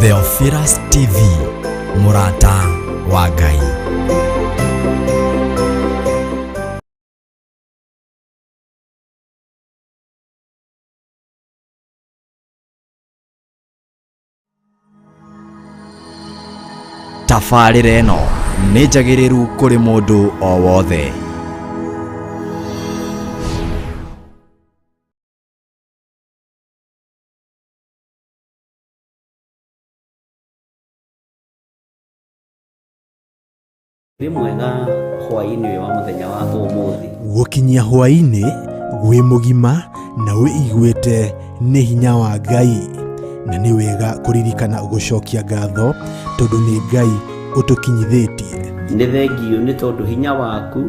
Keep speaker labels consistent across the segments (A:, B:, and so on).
A: Theophilus TV, Murata wa Ngai. Tabarĩra ĩno nĩ njagĩrĩru kũrĩ mũndũ o wothe.
B: Mwega hwaini wa muthenya wa umuthi
C: gukinyia hwaini gwi mugima na wĩiguĩte nĩ hinya wa Ngai, na nĩ wega kuririkana gucokia ngatho tondu nĩ Ngai utukinyithĩtie.
B: Nĩ thengio nĩ tondu hinya waku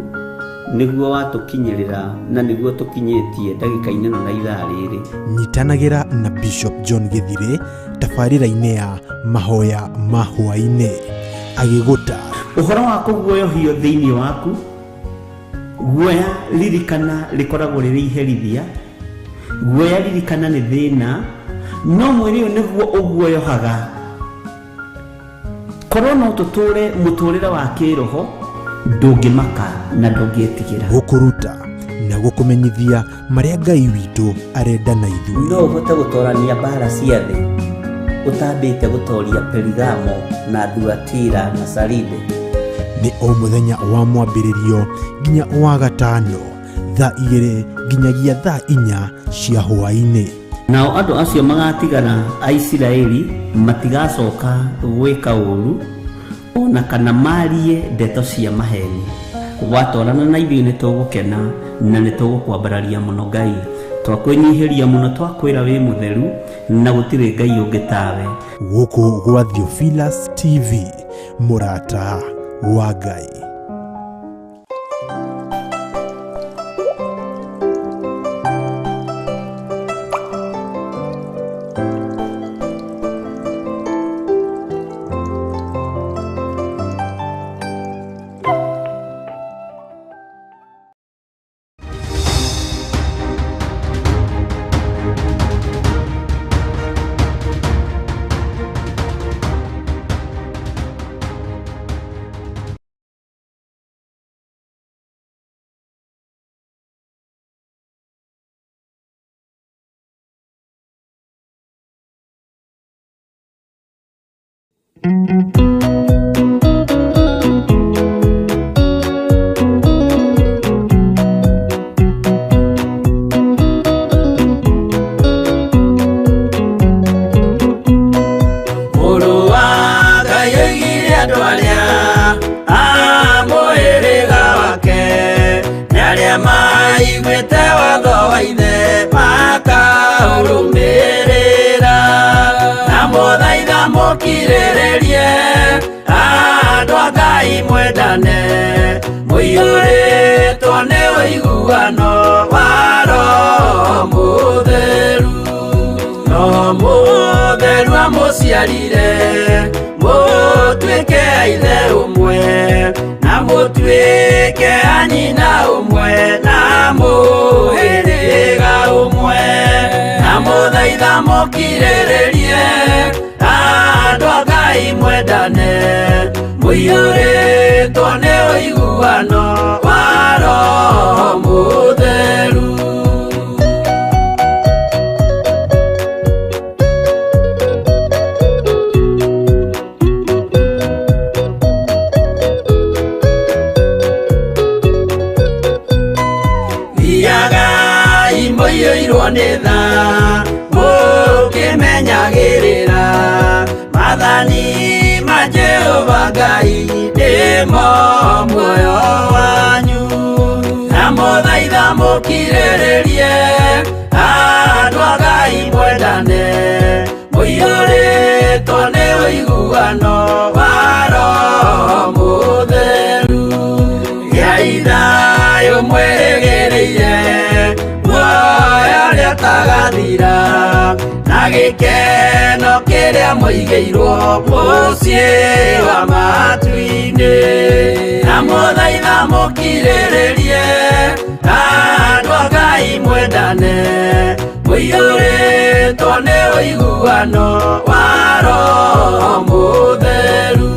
B: nĩguo watukinyĩrĩra na nĩguo tukinyĩtie ndagĩka-inĩ na ithaa rĩrĩ.
C: Nyitanagĩra na Bishop John Githire tabarĩra-inĩ ya mahoya ma hwaini agĩgũta
B: uhoro wa kuguoyohio thĩinĩ waku. Guoya ririkana rikoragwo rĩrĩ iherithia, guoya ririkana nĩ thĩna, no mwĩrĩ ũyũ nĩguo ũguoyohaga. Korwo no tũtũre mũtũrĩre wa kĩroho, ndũngĩmaka na ndũngĩetigĩra.
C: Gũkũruta na gũkũmenyithia marĩa Ngai witũ arenda na ithuĩ.
B: No ũhote gũtorania mbara cia thĩ ũtambĩte gũtoria Perigamo na Thuatira na Saride.
C: Nĩ o mũthenya wa mwambĩrĩrio nginya wa gatano thaa 2 nginyagia thaa 4 cia hwainĩ.
B: Nao andũ acio magatigara a Isiraeli matigacoka gwĩka ũru ona kana marie ndeto cia maheni. Watwarana na ithuĩ nĩ tũgũkena na nĩ tũgũkwambararia mũno Ngai. Twakwĩnyihĩria mũno, twakwĩra wĩ mũtheru na gũtirĩ Ngai ũngĩ tawe.
C: Gũkũ gwa Theophilus TV, Murata wa Ngai.
D: Musiarire mutwike aithe umwe na mutwike anyina umwe na muhĩrĩga umwe na muthaitha mukirĩrĩrie andũ a Ngai mwendane mũiyũrĩtwo nĩ ũiguano wa Roho Mũtheru. Nitha mũkĩmenyagĩrĩra mathani ma Jehova Ngai nĩmo muoyo wanyu, na mũthaitha mũkirĩrĩrie andũ a Ngai mwendane mũiyũrĩtwo nĩ ũiguano wa Roho Mũtheru. Gĩai thayũ mwega gĩkeno kĩrĩa mũigĩirwo mũciĩ wa matu-inĩ, na mũthaitha mũkirĩrĩrie andũ a Ngai mwendane, mũiyũrĩtwo nĩ ũiguano wa Roho Mũtheru.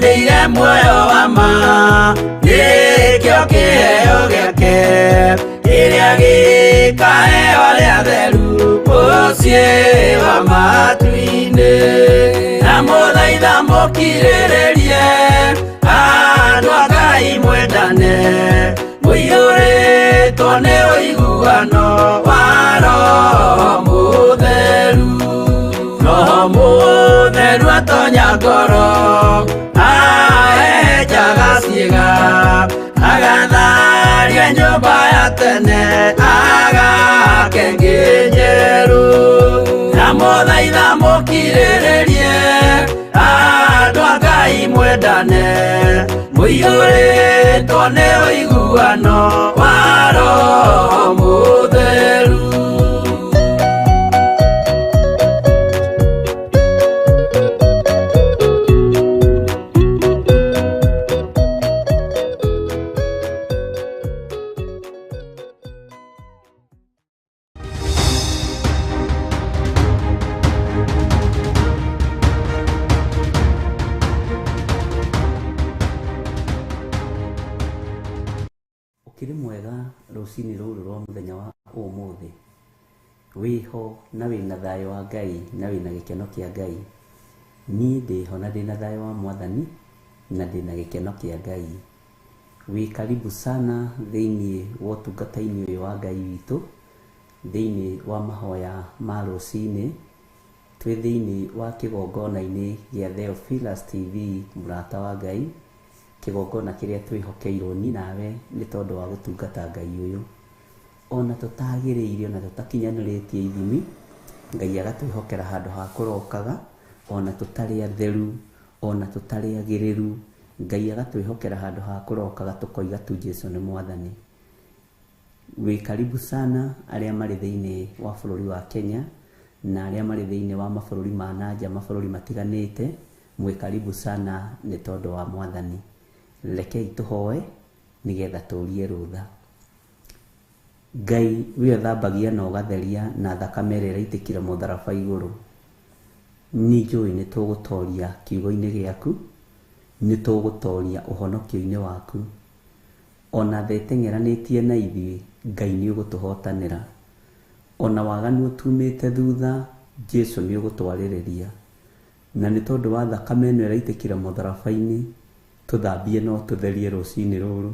D: Nĩire muoyo wa ma, nĩkĩo kĩheo gĩake kĩrĩa gĩkaheo arĩa atheru mũciĩ wa matu-inĩ, na mũthaitha mũkirĩrĩrie andũ a Ngai mwendane, mũiyũrĩtwo nĩ ũiguano wa Roho Mũtheru. Roho Mũtheru atonya ngoro, ahehenjaga ciĩga, agatharia nyũmba ya tene, agake ngĩ njerũ, na mũthaitha mũkirĩrĩrie andũ a Ngai mwendane, mũiyũrĩtwo nĩ ũiguano wa Roho Mũtheru.
B: Ũkĩrĩ mwega rũcinĩ rũrũ rwa mũthenya wa ũmũthĩ, wĩho na wĩna thayũ wa Ngai na wĩna gĩkeno kĩa Ngai. Niĩ ndĩho na ndĩna thayũ wa Mwathani na ndĩna gĩkeno kĩa Ngai. Wĩ karibu sana thĩinĩ wa ũtungata-inĩ ũyũ wa Ngai witũ, thĩinĩ wa mahoya ma rũcinĩ, twĩ thĩinĩ wa kĩgongona-inĩ gĩa Theophilus TV mũrata wa Ngai, kĩgongona kĩrĩa twĩhokeirwo ni nawe nĩ tondũ wa gũtungata Ngai ũyũ. Ona tũtagĩrĩire, ona tũtakinyanĩrĩtie ithimi, Ngai agatwĩhokera handũ ha kũrokaga, ona tũtarĩ atheru, ona tũtarĩ agĩrĩru, Ngai agatwĩhokera handũ ha kũrokaga, tũkoiga tu Jesũ nĩ Mwathani. Wĩ karibu sana arĩa marĩ thĩinĩ wa bũrũri wa Kenya na arĩa marĩ thĩinĩ wa mabũrũri ma nanja, mabũrũri matiganĩte, mwĩ karibu sana nĩ tondũ wa Mwathani. Rekei tũhoe nĩgetha tũrie rũtha. Ngai wĩ ũthambagia na ũgatheria na thakame ĩrĩa ĩraitĩkire mũtharaba igũrũ. Nĩ njũĩ nĩ tũgũtoria kiugo-inĩ gĩaku, nĩ tũgũtoria ũhonokio-inĩ waku. Ona thĩ ĩteng'eranĩtie na ithuĩ, Ngai nĩ ũgũtũhotanĩra. Ona waganu ũtumĩte thutha, Jesũ nĩ ũgũtwarĩrĩria. Na nĩ tondũ wa thakame ĩno ĩraitĩkire mũtharaba-inĩ, tũthambie no tũtherie rũcinĩ rũrũ.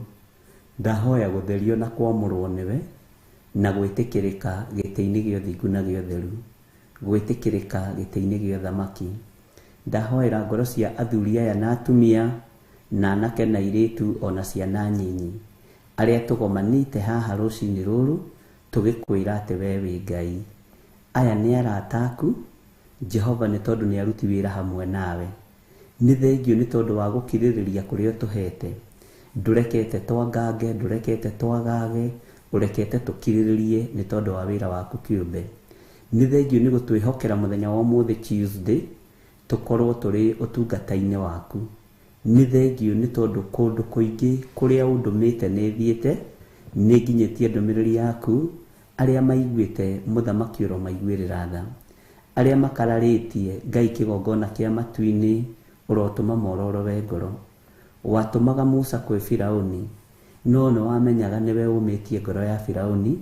B: Ndahoya gũtherio na kwamũrwo nĩwe, na gwĩtĩkĩrĩka gĩtĩ-inĩ gĩa ũthingu na gĩa ũtheru, gwĩtĩkĩrĩka gĩtĩ-inĩ gĩa ũthamaki. Ndahoera ngoro cia athuri aya na atumia, na anake na airĩtu, ona ciana nyinyi, arĩa tũgomanĩte haha rũcinĩ rũrũ, tũgĩkwĩra atĩ we wĩ Ngai. Aya nĩ arata aku, Jehova, nĩ tondũ nĩ aruti wĩra hamwe nawe. Nĩ thengio nĩ tondũ wa gũkirĩrĩria kũrĩa ũtũhete. Ndũrekete twangange, ndũrekete twagage, ũrekete tũkirĩrĩrie nĩ tondũ wa wĩra waku kĩũmbe. Nĩ thengio nĩ gũtwĩhokera mũthenya wa ũmũthĩ Tuesday, tũkorwo tũrĩ ũtungata-inĩ waku. Nĩ thengio nĩ tondũ kũndũ kũingĩ kũrĩa ũndũmĩte nĩ thiĩte, nĩ nginyĩtie ndũmĩrĩri yaku, arĩa maiguĩte mũthamaki ũro maiguĩrĩra tha, arĩa makararĩtie Ngai kĩgongona kĩa matu-inĩ, ũrotũma mororowe ngoro. Watũmaga Musa kwĩ Firaũni, no nĩ wamenyaga nĩwe ũmĩtie ngoro ya Firaũni,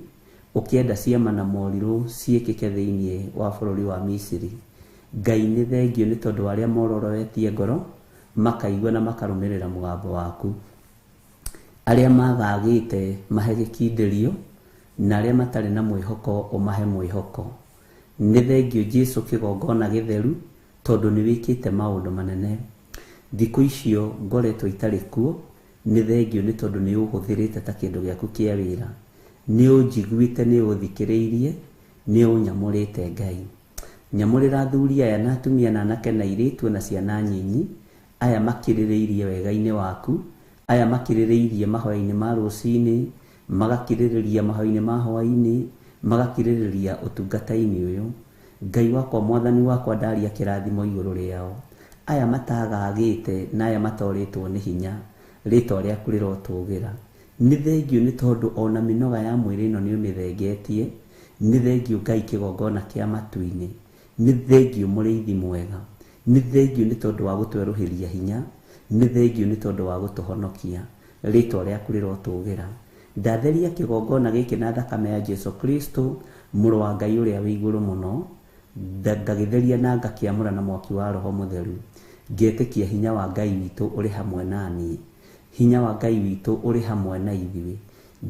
B: ũkĩenda ciama na morirũ ciĩkĩke thĩinĩ wa bũrũri wa Misiri. Ngai nĩ thengio nĩ tondũ arĩa mororowetie ngoro, makaigua na makarũmĩrĩra mũgambo waku. Arĩa magagĩte mahe gĩkindĩrio, na arĩa matarĩ na mwĩhoko ũmahe mwĩhoko. Nĩ thengio Jesũ kĩgongona gĩtheru, tondũ nĩ wĩkĩte maũndũ manene. Thikũ icio ngoretwo itarĩ kuo, nĩ thengio nĩ tondũ nĩ ũhũthĩrĩte ta kĩndũ gĩaku kĩa wĩra. Nĩ ũnjiguĩte, nĩ ũthikĩrĩirie, nĩ ũnyamũrĩte Ngai. nyamurira athuri aya na atumia na anake na airĩtu na ciana nyinyi, aya makirĩrĩirie wega-inĩ waku, aya makirĩrĩirie mahoya-inĩ ma rũcinĩ, magakirĩrĩria mahoya-inĩ ma hwainĩ, magakirĩrĩria ũtungata-inĩ ũyũ. Ngai wakwa mwathani wakwa ndaria kĩrathimo igũrũ rĩao. Aya matagagĩte na aya matorĩtwo nĩ hinya, rĩtwa rĩaku rĩrotũgĩra. Nĩ thengio nĩ tondũ ona mĩnoga ya mwĩrĩ ĩno nĩ ũmĩthengetie. Nĩ thengio Ngai kĩgongona kĩa matu-inĩ. Nĩ thengio mũrĩithi mwega. Nĩ thengio nĩ tondũ wa gũtwerũhĩria hinya. Nĩ thengio nĩ tondũ wa gũtũhonokia, rĩtwa rĩaku rĩrotũgĩra. Ndatheria kĩgongona gĩkĩ na thakame ya Jesu Kristo, mũrũ wa Ngai ũrĩa wĩ igũrũ mũno. Ngagĩtheria na ngakĩamũra na mwaki wa Roho Mũtheru. Ngetĩkia hinya wa Ngai witũ ũrĩ hamwe na niĩ. Hinya wa Ngai witũ ũrĩ hamwe na ithuĩ.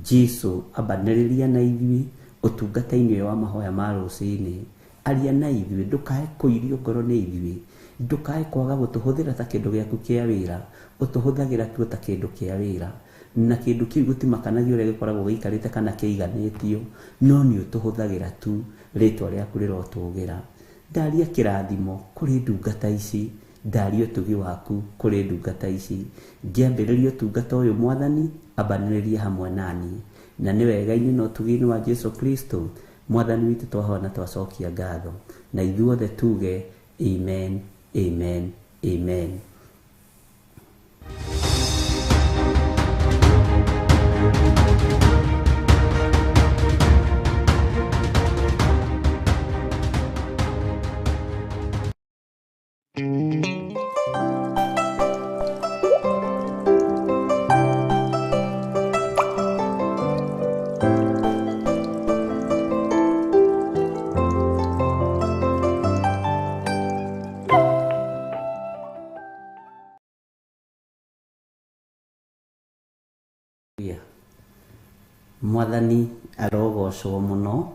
B: Jesu ambanĩrĩria na ithuĩ ũtungata-inĩ ũyũ wa mahoya ma rũcinĩ. Aria na ithuĩ, ndũkae kũirio ngoro nĩ ithuĩ. Ndũkae kwaga gũtũhũthĩra ta kĩndũ gĩaku kĩa wĩra. Ũtũhũthagĩra tuo ta kĩndũ kĩa wĩra. Na kĩndũ kĩu gũtimakanagia ũrĩa gĩkoragwo gĩikarĩte kana kĩiganĩtio, no nĩ ũtũhũthagĩra tu, rĩtwa rĩaku rĩrotũgĩra. Ndaria kĩrathimo kũrĩ ndungata ici, ndaria ũtugi waku kũrĩ ndungata ici. Ngĩambĩrĩria ũtungata ũyũ Mwathani, ambanĩrĩria hamwe naniĩ. Na nĩ wega-inĩ na ũtugi-inĩ wa Jesu Kristo, Mwathani witũ twahoya na twacokia ngatho. Na ithuothe tuge amen, amen, amen. Mwathani arogocwo mũno,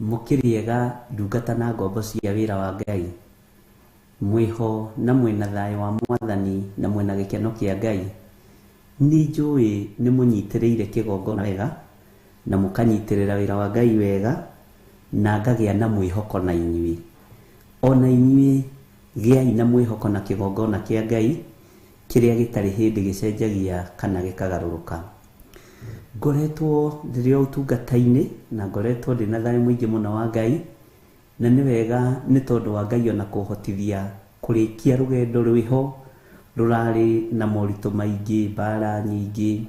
B: mũkĩriega ndungata na ngombo cia wĩra wa Ngai. Mwĩho na mwĩna thayũ wa Mwathani na mwĩna gĩkeno kĩa Ngai. Nĩ njũĩ nĩ mũnyitĩrĩire kĩgongona wega na mũkanyitĩrĩra wĩra wa Ngai wega, na ngagĩa na mwĩhoko na inyuĩ. Ona inyuĩ gĩai na mwĩhoko na kĩgongona kĩa Ngai, kĩrĩa gĩtarĩ hĩndĩ gĩcenjagia kana gĩkagarũrũka. Ngoretwo ndĩrĩ ũtungata-inĩ na ngoretwo ndĩna thayũ mũingĩ mũno wa Ngai, na nĩ wega nĩ tondũ wa Ngai ona kũhotithia kũrĩkia rũgendo rwĩho rũrarĩ na moritũ maingĩ, mbara nyingĩ,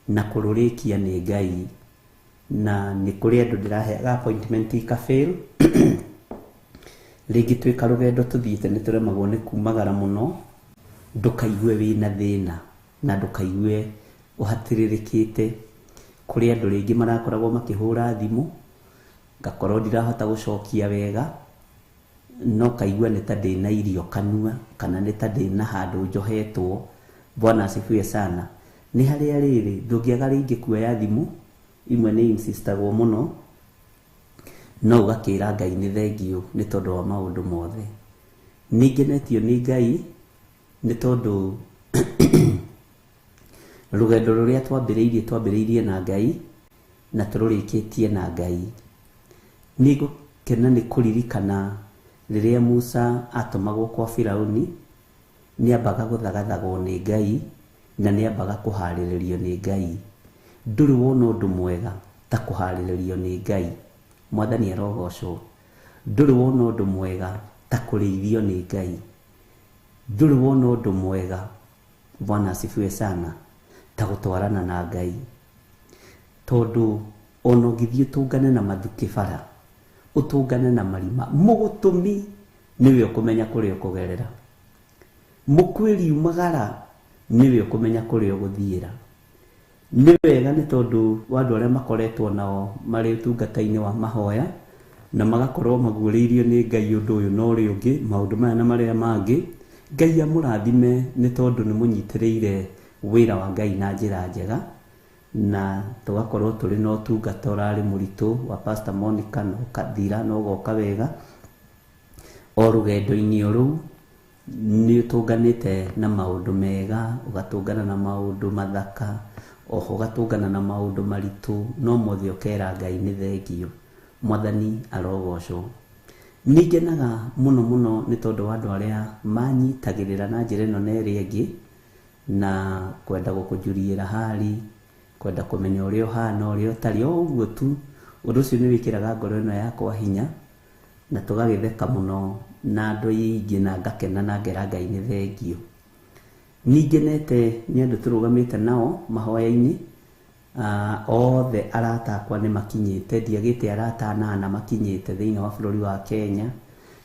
B: na kũrũrĩkia nĩ Ngai. Na nĩ kũrĩ andũ ndĩraheaga appointment ikafail. Rĩngĩ twĩka rũgendo tũthiĩte nĩ tũremagwo nĩ kumagara mũno, ndũkaigue wĩna thĩna na ndũkaigue ũhatĩrĩrĩkĩte. Kũrĩ andũ rĩngĩ marakoragwo makĩhũra thimũ, ngakorwo ndirahota gũcokia wega, no kaigua nĩ ta ndĩna irio kanua kana nĩ ta ndĩna handũ njohetwo. Bwana asifiwe sana. Nĩ harĩa rĩrĩ ndũngĩaga rĩngĩ kuoya thimũ, imwe nĩ insistagwo mũno, no ũgakĩra Ngai nĩ thengio nĩ tondũ wa maũndũ mothe. Nĩngenetio nĩ Ngai nĩ tondũ rũgendo rũrĩa twambĩrĩirie na Ngai na tũrũrĩkĩtie na Ngai. Nĩngũkena nĩ kũririkana rĩrĩa Musa atũmagwo kwa Firaũni, nĩambaga gũthagathagwo nĩ Ngai na nĩambaga kũharĩrĩrio nĩ Ngai. Ndũrĩ wona ũndũ mwega ta kũharĩrĩrio nĩ Ngai. Mwathani arogocwo. Ndũrĩ wona ũndũ mwega ta kũrĩithio nĩ Ngai. Ndũrĩ wona ũndũ mwega, Bwana asifiwe sana, ta gũtwarana na Ngai. Tondũ ona ũngĩthiĩ ũtũngane na mathuki bara, ũtũngane na marima, mũgũtũmi nĩwe ũkũmenya kũrĩa ũkũgerera. Mũkwĩri umagara nĩwe ũkũmenya kũrĩa ũgũthiĩra. Nĩ wega nĩ tondũ wa andũ arĩa makoretwo nao marĩ ũtungata-inĩ wa mahoya na magakorwo maguũrĩirio nĩ Ngai ũndũ ũyũ na ũrĩa ũngĩ, maũndũ maya na marĩa mangĩ. Ngai amũrathime nĩ tondũ nĩ mũnyitĩrĩire wĩra wa Ngai na njĩra njega, na tũgakorwo tũrĩ na ũtungata ũrarĩ mũritũ wa Pastor Monica na ũkathira na ũgoka wega. O rũgendo-inĩ rũu nĩ ũtũnganĩte na maũndũ mega, ũgatũngana na maũndũ mathaka, oho ũgatũngana na maũndũ maritũ, no mothe ũkera Ngai nĩ thengio. Mwathani arogocwo. Ningenaga muno muno nĩ tondũ wa andũ arĩa manyitagĩrĩra na njĩra ĩno na ĩrĩa ĩngĩ na kwenda gũkũnjuriĩra hali, kwenda kũmenya ũrĩa ũhana ũrĩa ũtarĩ o ũguo tu. Ũndũ ũcio nĩ wĩkĩraga ngoro ĩno yakwa hinya na tũgagĩtheka mũno na andũ aingĩ na ngakena na ngera Ngai nĩ thengio. Ningenete nĩ andũ tũrũgamĩte nao mahoya-inĩ, othe arata akwa nĩ makinyĩte, ndiagĩte arata anana makinyĩte thĩinĩ wa bũrũri wa Kenya.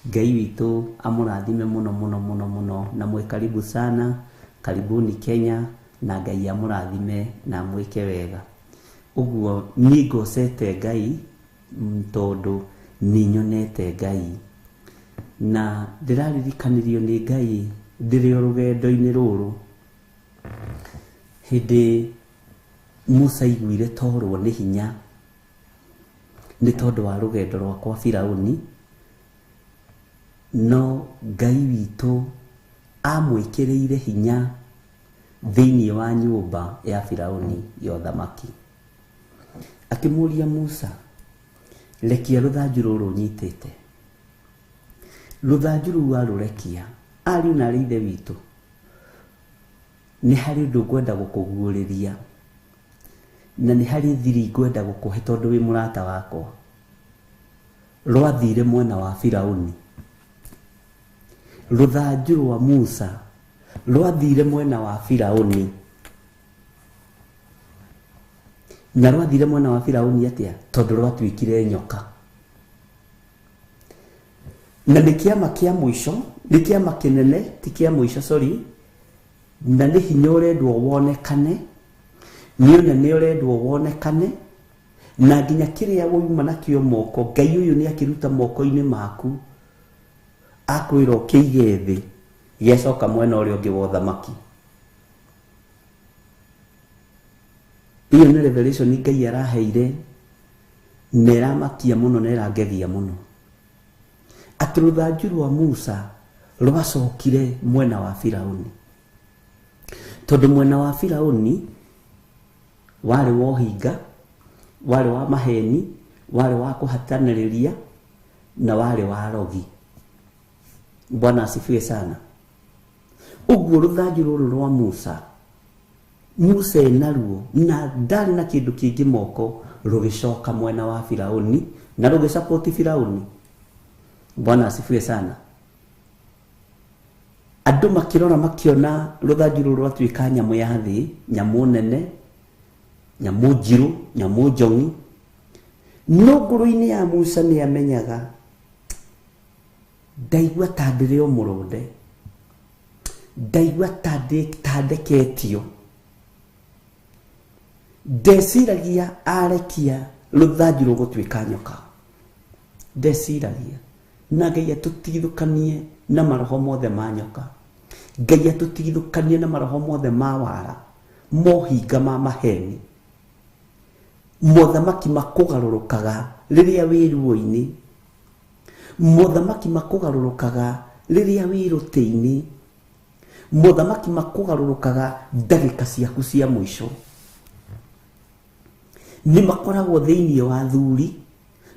B: Ngai witũ amũrathime mũno mũno mũno mũno na mwĩ karibu sana, karibuni Kenya, na Ngai amũrathime na mwĩke wega. Ũguo nĩ ngocete Ngai tondũ nĩ nyonete Ngai na ndĩraririkanĩrio nĩ Ngai ndĩrĩ o rũgendo-inĩ rũrũ. Hĩndĩ Musa aiguire torwo nĩ hinya nĩ tondũ wa rũgendo rwakwa Firaũni, no Ngai witũ amwĩkĩrĩire hinya thĩinĩ wa nyũmba ya Firaũni ya ũthamaki. Akĩmũria Musa, rekia rũthanju rũrũ nyitĩte. Rũthanju rũu warũrekia, ariũ na arĩ ithe witũ, nĩ harĩ ũndũ ngwenda gũkũguũrĩria na nĩ harĩ thiri ngwenda gũkũhe tondũ wĩ mũrata wakwa. Rwathire mwena wa Firaũni. Rũthanju rwa Musa rwathire mwena wa Firaũni. Na rwathire mwena wa Firaũni atĩa? Tondũ rwatuĩkire nyoka. Na nĩ kĩama kĩa mũico, nĩ kĩama kĩnene, ti kĩa mũico sorry, na nĩ hinya ũrendwo wonekane, nĩ ũnene ũrendwo wonekane, na nginya kĩrĩa woima nakĩo moko, Ngai ũyũ nĩ akĩruta moko-inĩ maku, akwĩra ũkĩige thĩ, gĩacoka mwena ũrĩa ũngĩ wa ũthamaki. Iyo nĩ revelation Ngai araheire na ĩramakia mũno na ĩrangegia mũno. Atĩ rũthanju rwa Musa rwacokire mwena wa Firaũni. Tondũ mwena wa Firaũni warĩ wa ũhinga, warĩ wa maheni, warĩ wa kũhatanĩrĩria na warĩ wa rogi. Bwana asifiwe sana. Ũguo rũthanju rũrũ rwa Musa, Musa enaruo na ndarĩ na kĩndũ kĩngĩ moko, rũgĩcoka mwena wa Firaũni na rũgĩsapoti Firaũni. Bwana asifiwe sana. Andũ makĩrora makĩona rũthanju rũrũ rwatuĩka nyamũ ya thĩ, nyamũ nene, nyamũ njirũ, nyamũ njong'i. No ngoro-inĩ ya Musa nĩ amenyaga, ndaigua ta ndĩrĩ o mũrũnde, ndaigua ta ndeketio. Ndeciragia arekia rũthanju rũgũtuĩka nyoka. Ndeciragia na Ngai atũtigithũkanie na maroho mothe ma nyoka. Ngai atũtigithũkanie na maroho mothe ma wara, mohinga ma maheni, mothamaki makũgarũrũkaga rĩrĩa wĩ ruo-inĩ, mothamaki makũgarũrũkaga rĩrĩa wĩ rũtĩ-inĩ, mothamaki makũgarũrũkaga ndagĩka ciaku cia mũico. Nĩ makoragwo thĩinĩ wa athuri,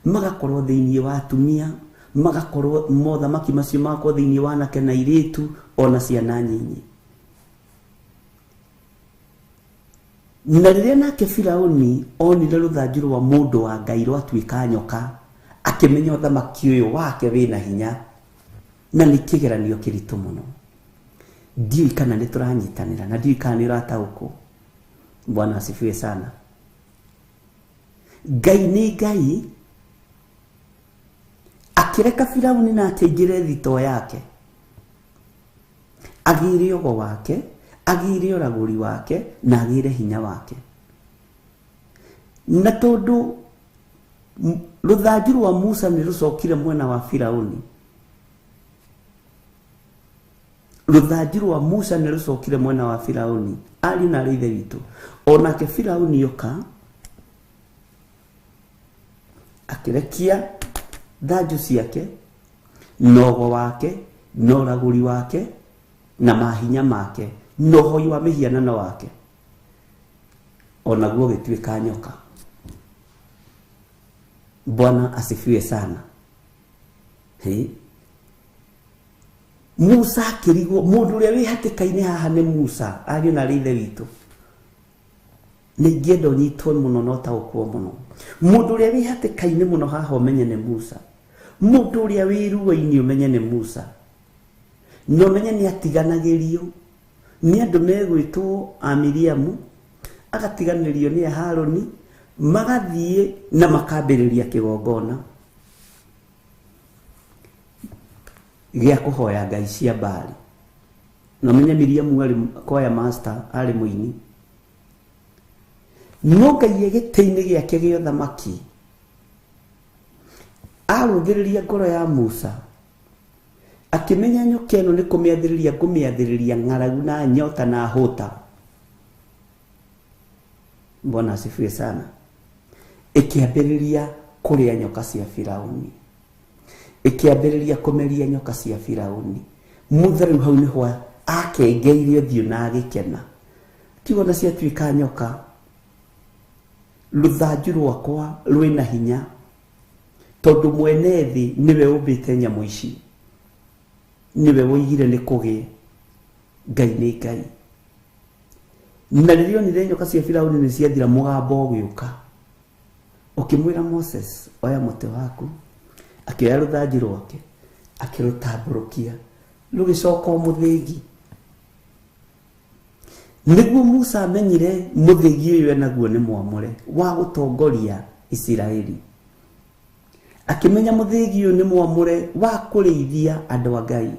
B: magakorwo thĩinĩ wa atumia, magakorwo mothamaki macio magakorwo thĩinĩ wa anake na airĩtu ona ciana nyinyi. Na rĩrĩa nake Firaũni onire rũthanju rwa mũndũ wa Ngai rwatuĩka nyoka, akĩmenya ũthamaki ũyũ wake wĩna hinya na nĩ kĩgeranio kĩritũ mũno. Ndiũĩ kana nĩ tũranyitanĩra na ndiũĩ kana nĩ ũrataũkwo. Bwana asifiwe sana. Ngai nĩ Ngai, akĩreka Firaũni na akĩingĩre thitoo yake, agĩire ũgo wake, agĩire ũragũri wake na agĩire hinya wake. Na tondũ rũthanju rwa Musa nĩ rũcokire mwena wa Firaũni, rũthanju rwa Musa nĩ rũcokire mwena wa Firaũni, ariũ na arĩ ithe witũ, onake Firaũni yoka akĩrekia thanju ciake, nogo wake, noragũri wake na mahinya make, nohoi wa mĩhianano wake, onaguo gĩtuĩka nyoka. Bwana asifiwe sana. Musa akĩrigwo, mũndũ ũrĩa wĩ hatĩka-inĩ haha nĩ Musa, ariũ na ithe witũ. Nĩ ingĩenda ũnyitwo mũno no taũkwo mũno. Mũndũ ũrĩa wĩ hatĩka-inĩ mũno haha ũmenye nĩ Musa. Mũndũ ũrĩa wĩ ruo-inĩ ũmenye nĩ Musa. Na ũmenye nĩ atiganagĩrio nĩ andũ megwĩtwo Amiriamu, agatiganĩrio nĩ Haroni, magathiĩ na makambĩrĩria kĩgongona gĩa kũhoya ngai cia Baali. Na ũmenye Miriamu arĩ choir master, arĩ mũini. No Ngai gĩtĩ-inĩ gĩake gĩa ũthamaki arũngĩrĩria ngoro ya Musa, akĩmenya nyoka ĩno nĩ kũmĩathĩrĩria ngũmĩathĩrĩria ng'aragu na nyota na hũta. Bwana asifiwe sana. Ĩkĩambĩrĩria kũrĩa nyoka cia Firaũni, ĩkĩambĩrĩria kũmeria nyoka cia Firaũni. Musa rĩu hau nĩho akengeire ũthiũ na agĩkena, kiugo na ciatuĩka nyoka. Rũthanju rwakwa rwĩna hinya, tondũ mwene thĩ nĩwe ũmbĩte nyamũ ici, niwe woigire nĩ kũgĩe. Ngai nĩ Ngai. Na rĩrĩa onire nyoka cia Firaũni nĩ ciathira, mũgambo ũgĩũka ũkĩmwĩra Moses, oya mũtĩ waku. Akĩoya rũthanju rwake akĩrũtambũrũkia, rũgĩcoka mũthĩgi. Nĩguo Musa amenyire mũthĩgi ũyũ enaguo nĩ mwamũre wa gũtongoria Isiraeli. Akĩmenya mũthĩgi ũyũ nĩ mwamũre wa kũrĩithia andũ a Ngai.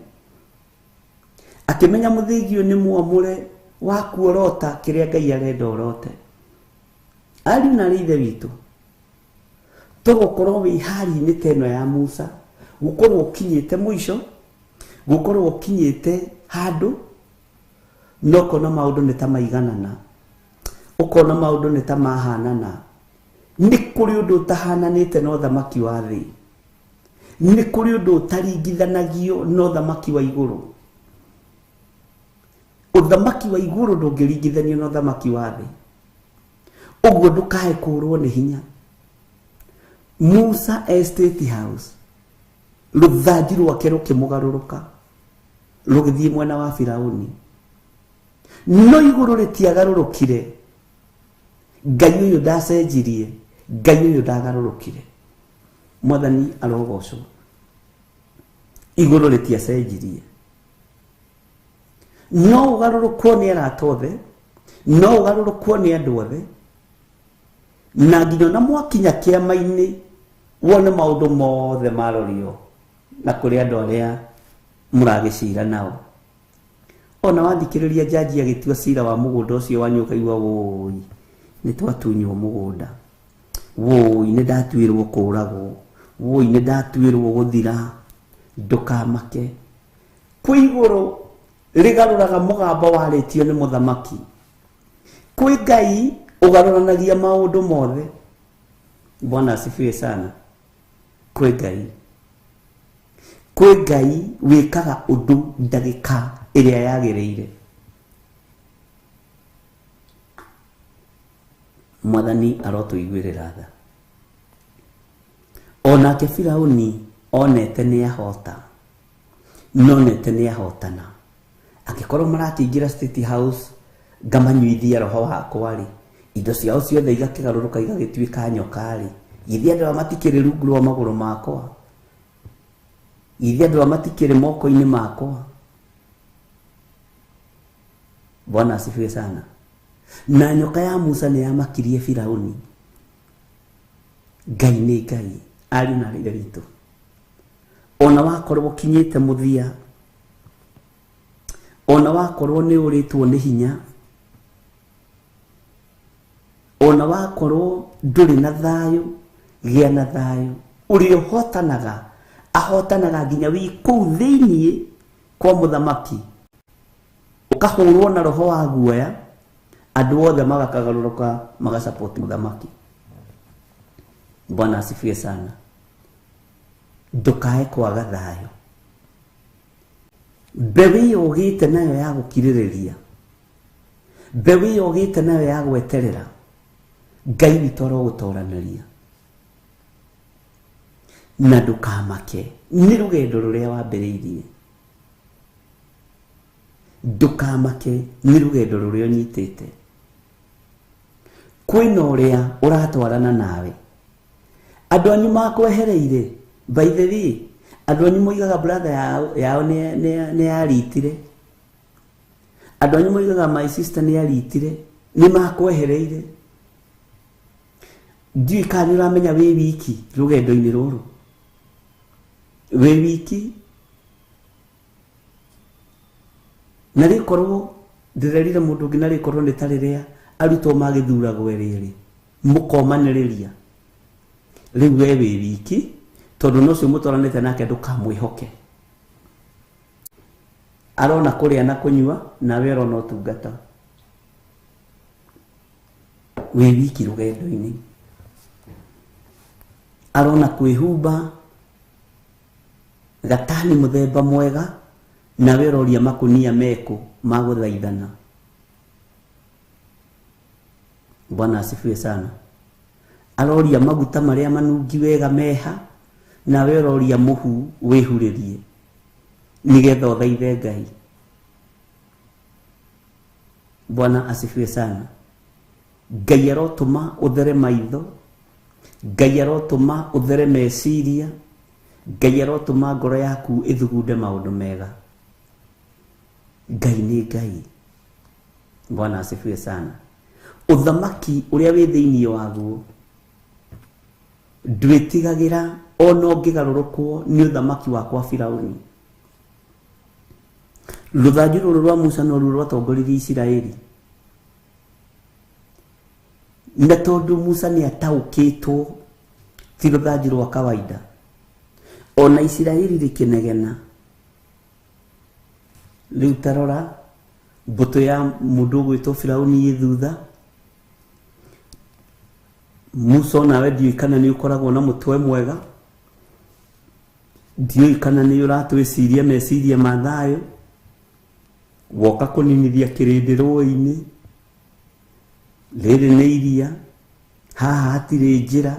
B: Akĩmenya mũthĩgi ũyũ nĩ mwamũre wa kuorota kĩrĩa Ngai arenda orote. Ariũ na ithe witũ, tũgũkorwo wĩ hali-inĩ ta ĩno ya Musa, gũkorwo ũkinyĩte mũico, gũkorwo ũkinyĩte handũ, no ũkona maũndũ nĩ ta maiganana, ũkona maũndũ nĩ ta mahanana. Nĩ kũrĩ ũndũ ũtahananĩte na ũthamaki wa thĩ, nĩ kũrĩ ũndũ ũtaringithanagio na ũthamaki wa igũrũ. Ũthamaki wa igũrũ ndũngĩringithanio na ũthamaki wa thĩ. Ũguo ndũkae kũrwo nĩ hinya. Musa State House, rũthanju rwake rũkĩmũgarũrũka rũgĩthiĩ mwena wa Firaũni, no igũrũ rĩtiagarũrũkire. Ngai ũyũ ndacenjirie, Ngai ũyũ ndagarũrũkire. Mwathani arogocwo. Igũrũ rĩtiacenjirie. No ũgarũrũkwo nĩ arata othe, no ũgarũrũkwo nĩ andũ othe, na nginya na mwakinya kĩama-inĩ wone maũndũ mothe marorio na kũrĩ andũ arĩa mũragĩcira nao. Ona wathikĩrĩria jaji agĩtua cira wa mũgũnda ũcio wanyu ũkaigua wũi nĩ twatunywo mũgũnda, wũi nĩ ndatuĩrwo kũragwo, wũi nĩ ndatuĩrwo gũthira. Ndũkamake. Kwĩ igũrũ rĩgarũraga mũgambo warĩtio nĩ mũthamaki. Kwĩ Ngai ũgarũranagia maũndũ mothe. Bwana asifiwe sana. Kwĩ Ngai. Kwĩ Ngai wĩkaga ũndũ ndagĩka ĩrĩa yagĩrĩire. Mwathani arotũiguĩrĩra tha. Onake Firaũni onete nĩ ahota, nonete nĩ ahotana. Angĩkorwo marakĩingĩra State House ngamanyuithia roho wakwa rĩ, indo ciao ciothe igakĩgarũrũka igagĩtuĩka nyoka rĩ, githĩ andũ matikĩrĩ rungu rwa magũrũ makwa? Githĩ andũ matikĩrĩ moko-inĩ makwa? Bwana asifiwe sana. Na nyoka ya Musa nĩ yamakirie Firaũni. Ngai nĩ Ngai. Ariũ na ithe witũ, ona wakorwo ũkinyĩte mũthia, ona wakorwo nĩ ũrĩtwo nĩ hinya, ona wakorwo ndũrĩ na thayũ, gĩa na thayũ. Ũrĩa ũhotanaga, ahotanaga nginya wĩ kũu thĩiniĩ kwa mũthamaki, ũkahũrwo na roho wa guoya, andũ othe magakagarũrũka magasupport mũthamaki. Bwana asifiwe sana. Ndũkae kwaga thayũ. Mbeũ ĩyo ũgĩte nayo ya gũkirĩrĩria, mbeũ ĩyo ũgĩte nayo ya gweterera, Ngai witũ arogũtoranĩria. na ndukamake ni rugendo ruria wambiriirie ndukamake ni rugendo ruria nyitite kwina uria uratwarana nawe andu anyu makwehereire by the way andu anyu moigaga brother yao ne yaritire andu anyu moigaga my sister ne yaritire ni makwehereire ndiye kana uramenya we wiki rugendo-ini ruru we wiki na rikorwo ndirerire mundu ngina rikorwo ni tariria arutwo magithuragwo eriri mukomaniriria riu we wiki tondu no cio mutwaranite nake ndukamwihoke arona kuria na kunyua na we arona utungata we wiki rugendo-ini arona kwihumba gatani muthemba mwega na we roria makunia meku maguthaithana. Bwana asifiwe sana. Aroria maguta maria manungi wega meha na we roria muhu wihuririe nigetha uthaithe Ngai. Bwana asifiwe sana. Ngai arotuma uthere maitho, Ngai arotuma uthere meciria, Ngai arotuma ngoro yaku ithugunde maundu mega. Ngai ni Ngai. Bwana asifiwe sana. Uthamaki uria wi thiini waguo ndwitigagira ona ungigarurukwo ni uthamaki wakwa Firauni. Ruthanju ruru rwa Musa no ruru rwatongoririe Isiraeli, na tondu Musa ni ataukitwo ti ruthanju rwa kawaida, ona Isiraeli rikinegena. Riu tarora mbuto ya mundu gwitwo Firauni ithutha. Musa nawe ndiyo kana ni ukoragwo na mutwe mwega, ndiyo kana ni uratwiciria meciria ma thayo, woka kuninithia kirindi rũĩ-inĩ rĩrĩ nĩ iria, haha hatirĩ njĩra,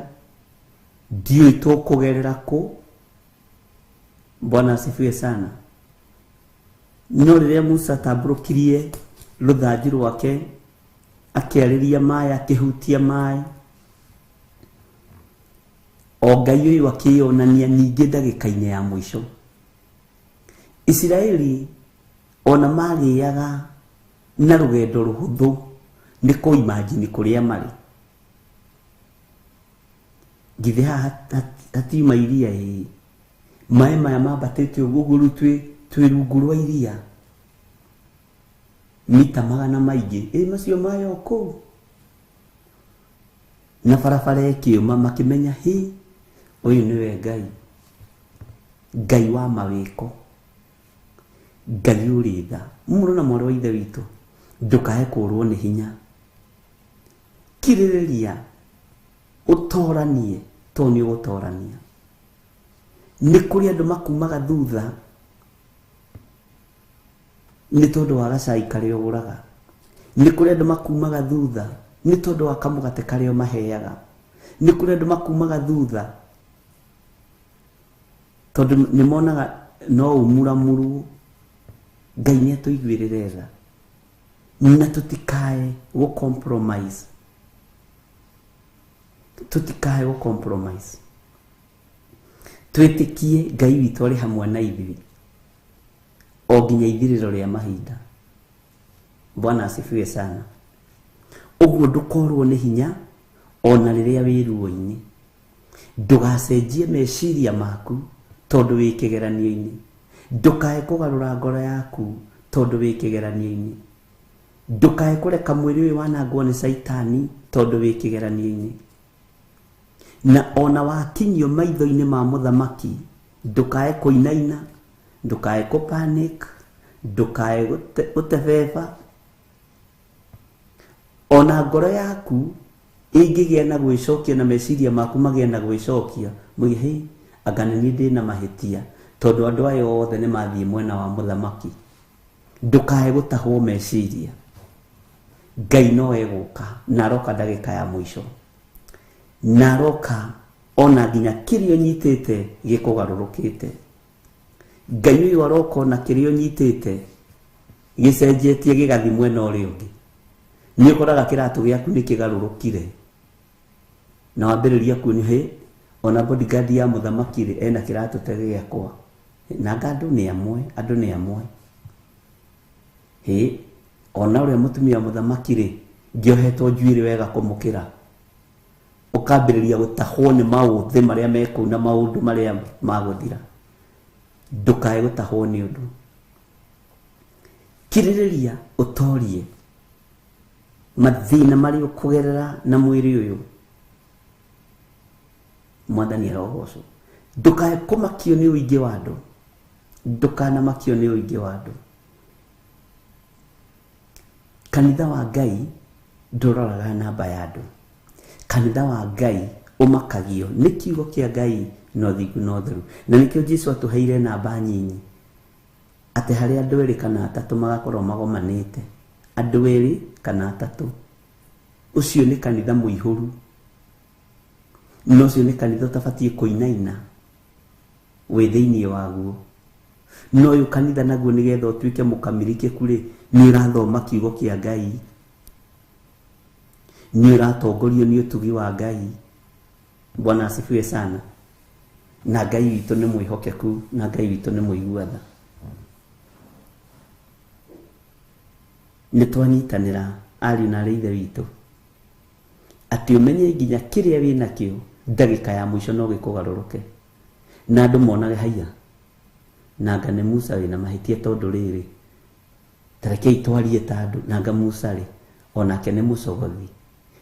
B: ndiyo tũkũgerera kũ. Bwana asifiwe sana. No rĩrĩa Musa tambũrũkirie rũthanju rwake akĩarĩria maĩ, akĩhutia maĩ, o Ngai ũyũ akĩonania ningĩ ndagĩka-inĩ ya mũico. Isiraeli ona marĩaga na rũgendo rũhũthũ nĩ kũimagine kũrĩa marĩ. Githĩ haha hatiuma iria ĩ, maĩ maya mambatĩte ũguo twĩ rungu rwa iria mita magana maingĩ, macio maĩ o kũu, na barabara ĩkĩũma makĩmenya ũyũ nĩwe Ngai, Ngai wa mawĩko, Ngai ũrĩ tha. Mũrũ na mwarĩ wa ithe witũ, ndũkae kũrwo nĩ hinya, kirĩrĩria ũtoranie to nĩ ũgũtorania. Nĩ kũrĩ andũ makumaga thutha nĩ tondũ wa gacai karĩa ũgũraga, nĩ kũrĩ andũ makumaga thutha nĩ tondũ wa kamũgate karĩa ũmaheaga, nĩ kũrĩ andũ makumaga thutha tondũ nĩ monaga no umuramurwo. Ngai nĩ atũiguĩrĩre tha, na tũtikae gũ-compromise, tũtikae gũ-compromise. Twĩtĩkie Ngai witũ arĩ hamwe na ithuĩ o nginya ithirĩro rĩa mahinda. Bwana asifiwe sana. Ũguo ndũkorwo nĩ hinya ona rĩrĩa wĩ ruo-inĩ, ndũgacenjie meciria maku tondũ wĩ kĩgeranio-inĩ, ndũkae kũgarũra ngoro yaku tondũ wĩ kĩgeranio-inĩ, ndũkae kũreka mwĩrĩ ũyũ wanangwo nĩ Saitani tondũ wĩ kĩgeranio-inĩ. Na ona wakinyio maitho-inĩ ma mũthamaki, ndũkae kũinaina, ndũkae kũ-panic, ndũkae gũtebeba. Ona ngoro yaku ĩngĩgĩa na gwĩcokia na meciria maku magĩa na gwĩcokia, mũihe anga nĩ ndĩ na mahĩtia tondũ andũ aya othe nĩ mathiĩ mwena wa mũthamaki. Ndũkae gũtahwo meciria, Ngai no egũka na aroka ndagĩka ya mũico, na aroka ona nginya kirio nyitete gikugarurukite. Ngai uyu aroko na kirio nyitete gicenjetie gigathi mwena uria ungi. Ni ukoraga kiratu giaku ni kigarurukire na wambiriria kuoni ona bodyguard ya muthamaki ena kiratu tege giakwa na andu ni amwe ona uria mutumia muthamaki ngiohetwo njuire wega kumukira ukambiriria gutahwo ni mauthe maria meku na maundu maria maguthira. Ndukae gutahwo ni undu, kiririria utorie mathina mari ukugerera na mwiri uyu. Mwathani arogocwo. Ndukae kumakio ni uingi wa andu, ndukana makio ni uingi wa andu. Kanitha wa Ngai nduroraga namba ya andu. Kanitha wa Ngai umakagio ni kiugo kia Ngai no thigu no theru. Na nikio Jesu atuheire namba nyinyi ate hari andu eri kana atatu magakorwo magomanite, andu eri kana atatu. Ucio ni kanitha muihuru, no cio ni kanitha tabatie kuinaina we thiini waguo. No uyu kanitha naguo nigetha utuike mukamirike kuri ni urathoma kiugo kia Ngai, ni uratongorio ni utugi wa Ngai. Bwana asifiwe sana. Na Ngai witu ni mwihokeku, na Ngai witu ni muiguatha. Nitwanyitanira ari na reithe witu ati umenye nginya kiria wina kio ndagika ya mwisho no gikugaruruke na andu monage haiya nanga ni Musa wina mahitia tondu riri tareke itwarie ta andu nanga Musa ri onake ni mucogothi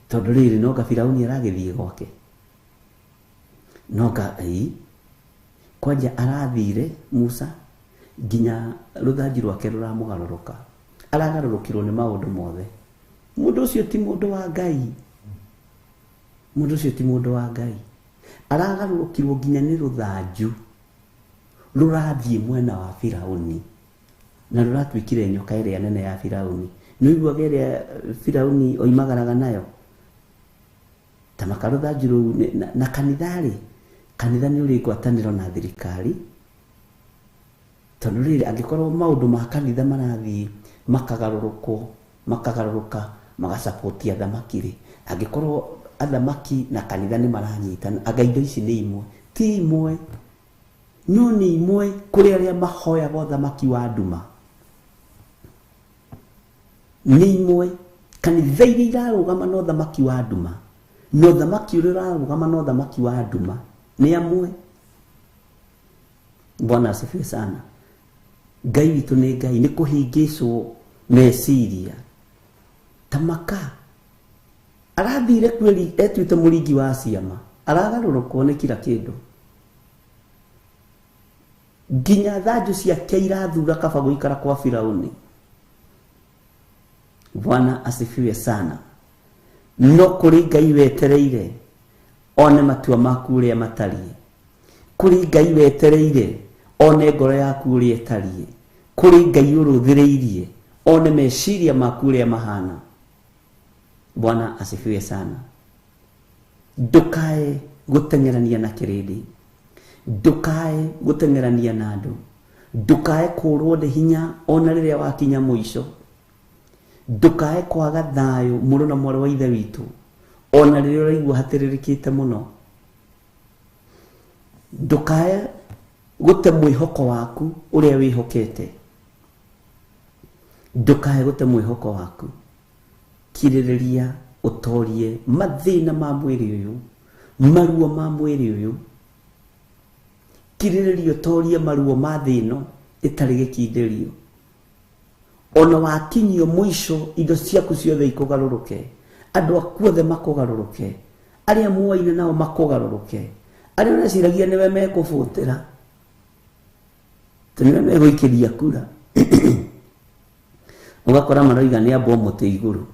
B: tondu riri no ga Firauni aragithie gwake no ga kwanja arathire Musa nginya ruthanji rwake ruramugaruruka aragarurukirwo ni maundu mothe. Mundu ucio ti mundu wa Ngai, mundu ucio ti mundu wa Ngai. Aragarurukirwo nginya ni ruthanju rurathie mwena wa Firauni na ruratwikire nyoka iria nene ya Firauni. Nuigua geria Firauni oimagaraga nayo tamaka ruthanju na kanitha ni uri gwataniro na thirikari tondu riri angikorwo maundu ma kanitha marathie makagaruruka magasapotia athamaki angikorwo athamaki na kanitha ni maranyitana anga indo ici ni imwe ti imwe no ni imwe kuri aria mahoya go athamaki wa nduma ni imwe kanitha iria irarugama no athamaki wa nduma no athamaki uria urarugama no athamaki wa nduma ni amwe. Bwana asifiwe sana. Ngai witu ni Ngai ni kuhingicwo meciria tamaka arathire kweli etwite muringi wa ciama aragarurukwo ni kila kindu nginya thanju ciake irathura kaba guikara kwa Firauni. Bwana asifiwe sana. No kuri Ngai wetereire one matua maku uria matarie, kuri Ngai wetereire one ngoro yaku uria itarie, kuri Ngai uruthireirie one meciria maku uria mahana. Bwana asifiwe sana. Ndukae gutengerania na kirindi, ndukae gutengerania na andu, ndukae kurwo ni hinya ona riria wakinya mwisho, ndukae kwaga thayo muru na mwari wa ithe witu ona riria uraigua hatiririkite muno. Ndukae gute mwihoko waku uria wihokete, ndukae gute mwihoko waku. Kiririria utorie mathina ma mwiri uyu, maruo ma mwiri uyu. Kiririria utorie maruo ma thino itari gikindirio. Ona wakinyio mwisho indo ciaku ciothe ikugaruruke, andu akuothe makugaruruke, aria muoine nao makugaruruke, aria unaciragia niwe mekubutira tuniwe meguikiria kura ugakora maroiga ni ambo muti iguru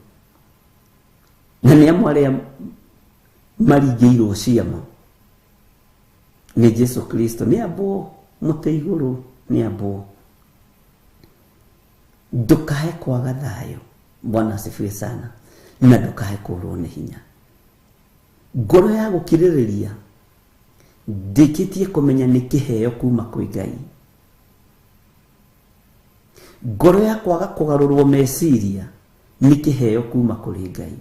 B: na ni amwe aria maringiirwo ciama ni Jesu Kristo ni ambo muti iguru ni ambo. Ndukae kwaga thayo. Bwana asifiwe sana. Na ndukae kurwo ni hinya. Ngoro ya gukiririria ndikitie kumenya nĩ kĩheo kuma kwĩ Ngai. Ngoro ya kwaga kũgarũrwo meciria nĩ kĩheo kuma kũrĩ Ngai.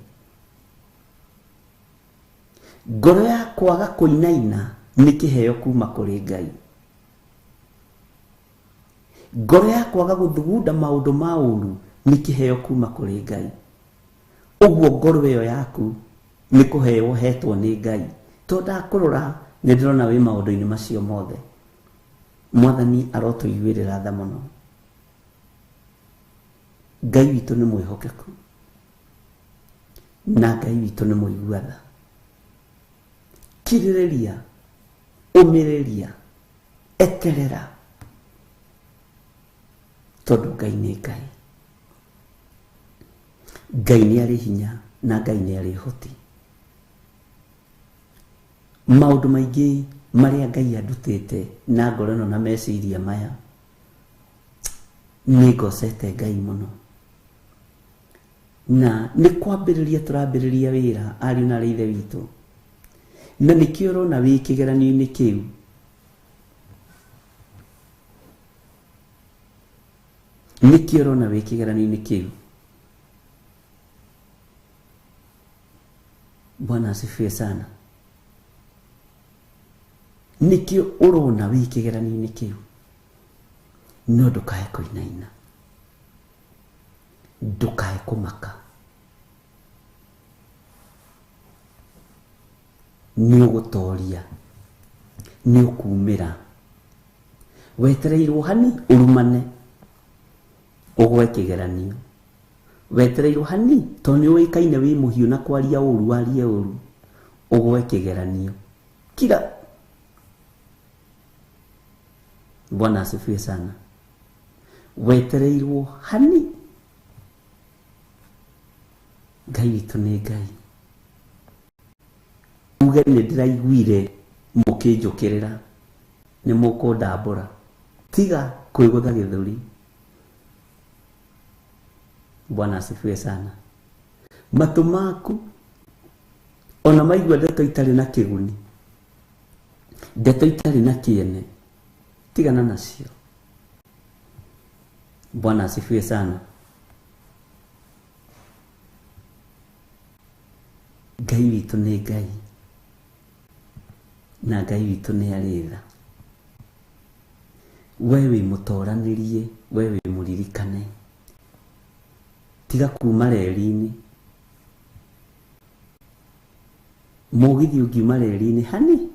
B: Ngoro ya kwaga kũinaina nĩ kĩheo kuma kũrĩ Ngai. Ngoro ya kwaga gũthugunda maũndũ ma ũru nĩ kĩheo kuma kũrĩ Ngai. Ũguo ngoro ĩyo yaku nĩ kũheo hetwo nĩ Ngai. Tondũ ndakũrora nĩ ndĩrona wĩ maũndũ-inĩ macio mothe. Mwathani arotũiguĩrĩra tha mũno. Ngai witũ nĩ mwĩhokeku na Ngai witũ nĩ mũigua tha. Kirĩrĩria, ũmĩrĩria, eterera, tondũ Ngai nĩ Ngai. Ngai nĩ arĩ hinya na Ngai nĩ arĩ hoti. Maũndũ maingĩ marĩa Ngai andutĩte na ngoro ĩno na meciria maya, nĩ ngocete Ngai mũno. Na nĩ kwambĩrĩria tũrambĩrĩria wĩra ariũ na ithe witũ, na nĩkĩo ũrona wĩ kĩgeranio-inĩ kĩu. Nĩkĩo ũrona wĩ kĩgeranio-inĩ kĩu. Bwana asifiwe sana. Nĩkĩo ũrona wĩ kĩgeranio-inĩ kĩu. No ndũkae kũinaina, ndũkae kũmaka. Nĩ ũgũtoria, nĩ ũkumĩra. Wetereirwo hani ũrumane, ũgwe kĩgeranio. Wetereirwo hani tondũ nĩ ũĩkaine wĩ mũhiũ na kwaria ũru, warie ũru, ũgwe kĩgeranio. Kila Bwana asifiwe sana. Wetereirwo hani. Ngai witũ nĩ Ngai. Uge nĩ ndĩraiguire mũkĩnjũkĩrĩra, nĩ mũkũndambũra. Tiga kwĩgũtha gĩthũri. Bwana asifiwe sana. Matũ maku ona maigua ndeto itarĩ na kĩguni, ndeto itarĩ na kĩene, tigana nacio. Bwana asifiwe sana. Ngai witũ nĩ Ngai na Ngai witũ nĩ arĩ tha. We wĩ mũtoranĩrie, we wĩ mũririkane. Tiga kuma reri-inĩ. Mũgithi ũngiuma reri-inĩ hani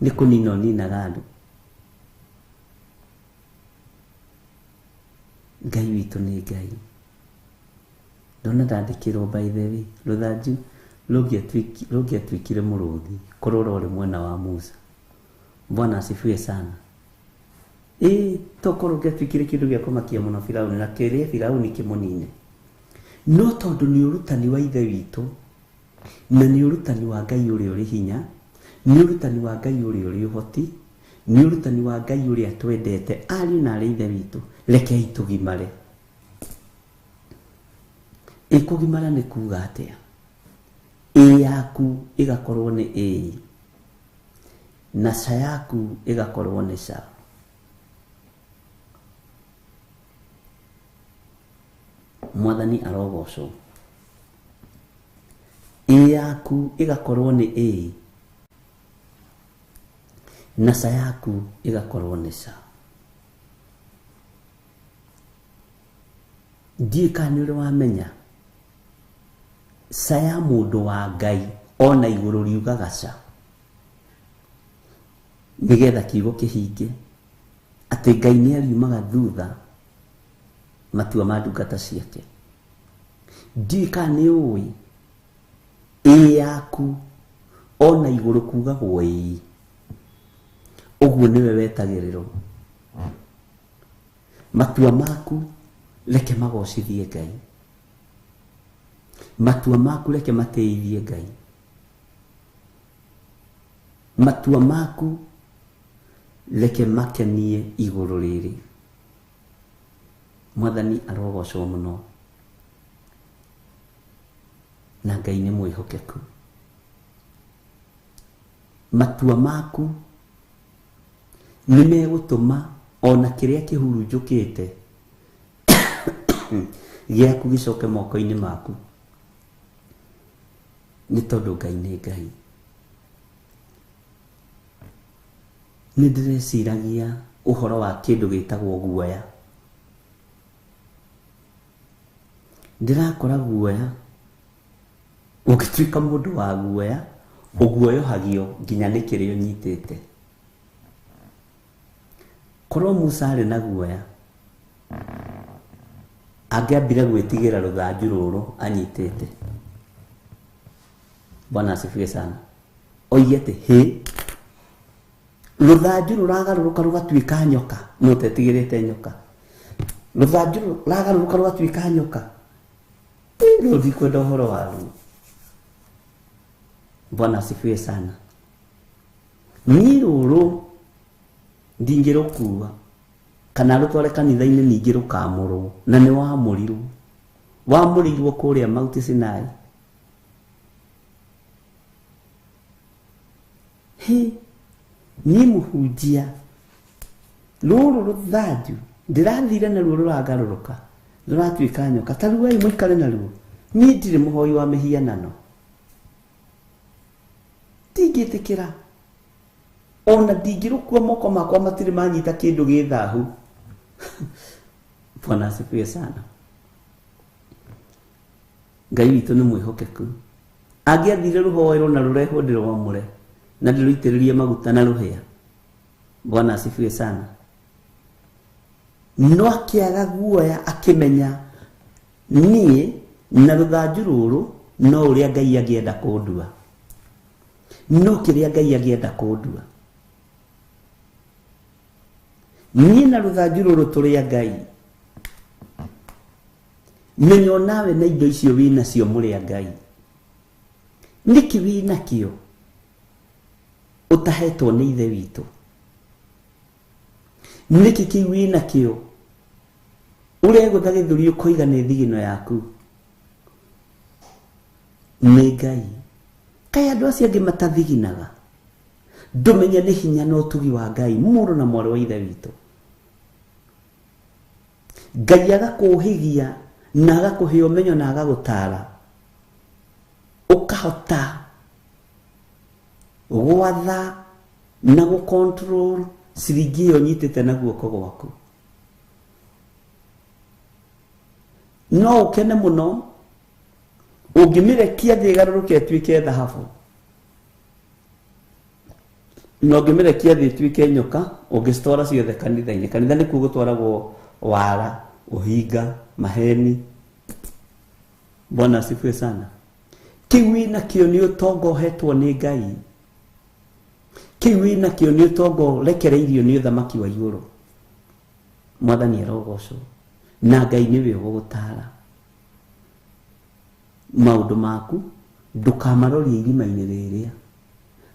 B: nĩ kũnina ũninaga andũ. Ngai witũ nĩ Ngai. Ndona ndandĩkĩrwo by the way, rũthanju rũngĩatuĩkire mũrũthi kũrora ũrĩ mwena wa Musa. Bwana asifiwe sana. Tokorwo rũngĩatuĩkire kĩndũ gĩa kũmakia mũno Firaũni, na kĩrĩa Firaũni kĩmũnine. No tondũ nĩ ũrutani wa ithe witũ, na nĩ ũrutani wa Ngai ũrĩa ũrĩ hinya, nĩ ũrutani wa Ngai ũrĩa ũrĩ ũhoti, nĩ ũrutani wa Ngai ũrĩa twendete ariũ na arĩ ithe witũ, rekei tũgimare. Kũgimara nĩ kuuga atĩa? Yaku ĩgakorwo nĩ na ca yaku ĩgakorwo nĩ ca. Mwathani arogocwo. Yaku ĩgakorwo nĩ na ca yaku ĩgakorwo nĩ ca. Ndiĩ kana nĩ ũrĩ wamenya ca ya mũndũ wa Ngai ona igũrũ riugaga ca, nĩgetha kiugo kĩhinge atĩ Ngai nĩ ariumaga thutha matua ma ndungata ciake. Ndiĩ kana nĩ ũĩ yaku ona igũrũ kugagwo ũguo nĩwe wetagĩrĩrwo. Matua maku reke magocithie Ngai. Matua maku reke matĩithie Ngai. Matua maku reke makenie igũrũ rĩrĩ. Mwathani arogocwo mũno. Na Ngai nĩ mwĩhokeku. matua maku nĩ megũtũma ona kĩrĩa kĩhurunjũkĩte gĩaku gĩcoke moko-inĩ maku, nĩ tondũ Ngai nĩ Ngai. Nĩ ndĩreciragia ũhoro wa kĩndũ gĩtagwo guoya. Ndĩrakora guoya, ũngĩtuĩka mũndũ wa guoya, ũguoyohagio nginya nĩ kĩrĩa ũnyitĩte. Korwo Musa arĩ na guoya, angĩambire gwĩtigĩra rũthanju rũrũ anyitĩte. Bwana asifiwe sana. Oige atĩ hĩ, rũthanju rũragarũrũka rũgatuĩka nyoka, no ũtetigĩrĩte nyoka. Rũthanju rũragarũrũka rũgatuĩka nyoka, no ndikwenda ũhoro waruo. Bwana asifiwe sana. Niĩ rũrũ ndingĩrũkua kana rũtware kanitha-inĩ ningĩ rũkamũrwo, na nĩ wamũrirwo. Wamũrirwo kũrĩa Mount Sinai. Niĩ mũhunjia, rũrũ rũthanju ndĩrathire naruo rũragarũrũka rũratuĩka nyoka, ta ruai mũikare naruo. Niĩ ndirĩ mũhoi wa mĩhianano, ndingĩtĩkĩra, ona ndingĩrũkua moko makwa matirĩ manyita kĩndũ gĩ thahu. Bwana asifiwe sana. Ngai witũ nĩ mwĩhokeku. Angĩathire rũhoero na rũrehwo ndĩrwamũre na ndĩrũitĩrĩrie maguta na rũhĩa. Bwana asifiwe sana. No akĩaga guoya, akĩmenya niĩ na rũthanju rũrũ no ũrĩa Ngai angĩenda kũndua, no kĩrĩa Ngai angĩenda kũndua. Niĩ na rũthanju rũrũ tũrĩa Ngai. Menya onawe na indo icio wĩnacio mũrĩa Ngai. Nĩkĩ wĩnakĩo ũtahetwo nĩ ithe witũ? Nĩkĩ kĩu wĩnakĩo ũregũtha gĩthũri ũkoiga nĩ thigino yaku? Nĩ Ngai. Kaĩ andũ acio angĩ matathiginaga? Ndũmenye nĩ hinya na ũtugi wa Ngai, mũrũ na mwarĩ wa ithe witũ. Ngai agakũũhĩgia na agakũhe ũmenyo na agagũtaara, ũkahota gwatha na gũcontrol ciringi ĩyo nyitĩte na guoko gwaku. No ũkene mũno ũngĩmĩrekia thĩ ĩgarũrũke ĩtuĩke thahabu, na ũngĩmĩrekia thĩ ĩtuĩke nyoka, ũngĩcitwara ciothe kanitha-inĩ. Kanitha nĩkuo gũtwaragwo wara, ũhinga, maheni. Bwana asifiwe sana. Kĩu wĩnakĩo nĩ ũtonga ũhetwo nĩ Ngai. Kĩu wĩnakĩo nĩ ũtonga ũrekereirio nĩ ũthamaki wa igũrũ. Mwathani arogocwo, na Ngai nĩwe ũgũgũtaara. Maũndũ maku ndũkamarorie irima-inĩ rĩrĩa,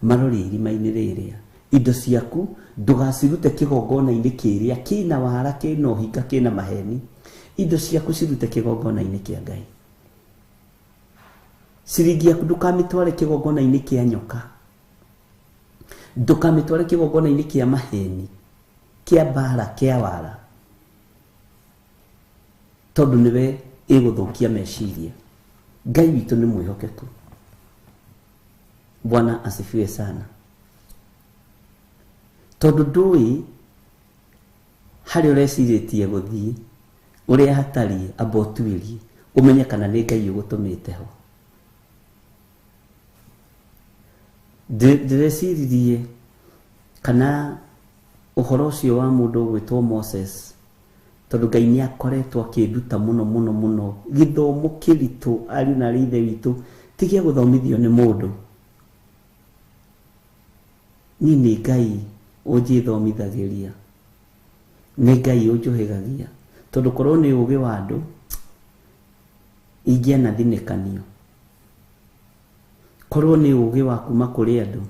B: marorie irima-inĩ rĩrĩa. Indo ciaku ndũgacirute kĩgongona-inĩ kĩrĩa kĩna wara, kĩna ũhinga, kĩna maheni. Indo ciaku cirute kĩgongona-inĩ kĩa Ngai. Ciringi yaku ndũkamĩtware kĩgongona-inĩ kĩa nyoka, ndũkamĩtware kĩgongona-inĩ kĩa maheni, kĩa mbara, kĩa wara, tondũ nĩwe ĩgũthũkia meciria. Ngai witũ nĩ mwĩhokeku. Bwana asifiwe sana. Tondũ ndũĩ harĩa ũrecirĩtie gũthiĩ, ũrĩa hatariĩ, amba ũtuĩrie ũmenye kana nĩ Ngai ũgũtũmĩte ho. Ndĩreciririe kana ũhoro ũcio wa mũndũ ũgwĩtwo Moses, tondũ Ngai nĩ akoretwo akĩnduta mũno mũno mũno. Gĩthomo kĩritũ ariũ na ithe witũ ti gĩa gũthomithio nĩ mũndũ. Niĩ nĩ Ngai ũnjĩthomithagĩria, nĩ Ngai ũnjũhĩgagia, tondũ korwo nĩ ũũgĩ wa andũ ingĩanathinĩkanio. Korwo nĩ ũũgĩ wa kuma kũrĩ andũ,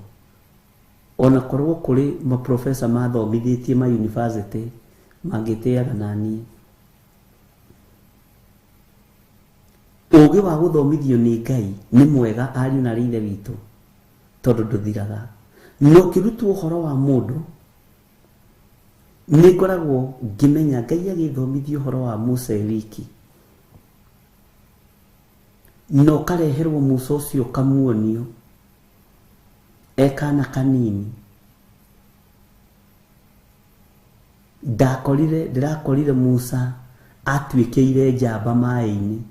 B: ona korwo kũrĩ maprofesa mathomithĩtie ma university mangĩtĩaga na niĩ. Ũũgĩ wa gũthomithio nĩ Ngai nĩ mwega ariũ na ithe witũ, tondũ ndũthiraga. no kirutu uhoro wa mundu ni ngoragwo ngimenya Ngai agithomithia uhoro wa Musa wiki no kareherwo Musa ucio kamuonio ekana kanini ndirakorire Musa atwikeire njamba mai-ini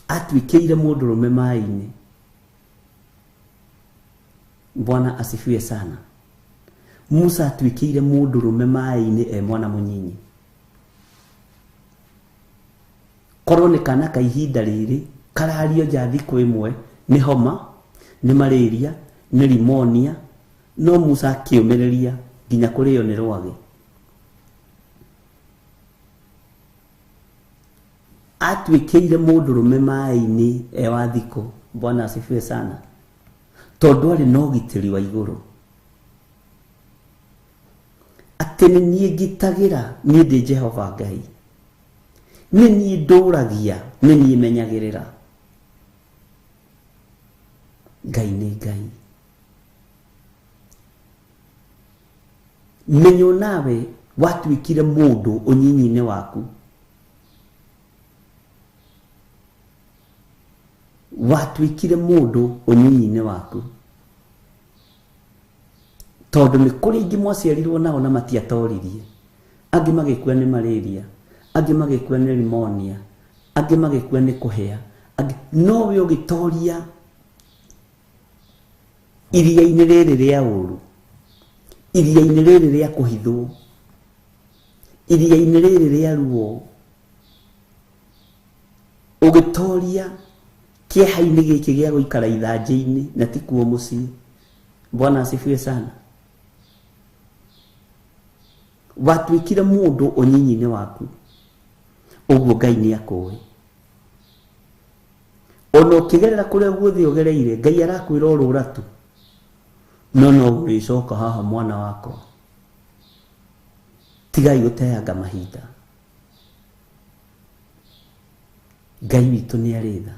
B: atwikeire mundurume mai-ini. Bwana asifiwe sana. Musa atwikeire mundurume mai-ini mwana munyinyi. Korone kana ka ihinda riri karario ja thiku imwe ni homa ni malaria ni pneumonia no Musa akiumereria nginya kurio ni rwage. Atwikeire mundurume mai-ini wa thiku. Bwana asifiwe sana. Tondu ari no gitiri wa iguru atene nie gitagira nie ndi Jehova Ngai nie nie nduragia nie nie menyagirira Ngai ni Ngai. Menyo nawe watwikire mundu unyinyine waku watwikire mundu unyinyine waku tondu ni kuri ingi mwaciarirwo nao na matiatoririe angi magikua ni malaria angi magikua ni pneumonia angi magikua ni kuhea no we ugitoria iria-ini riri ria uru iria-ini riri ria kuhithwo iria-ini riri ria ruo ugitoria kieha-ini giki gia guikara ithanje-ini na tikuo mucii. Bwana asifiwe sana. Watwikire mundu unyinyine waku uguo Ngai ni akuwe ono ukigerera kuria guothi ugereire Ngai arakwira urura tu no uricoka haha mwana wako tigai guteanga mahinda. Ngai witu ni aritha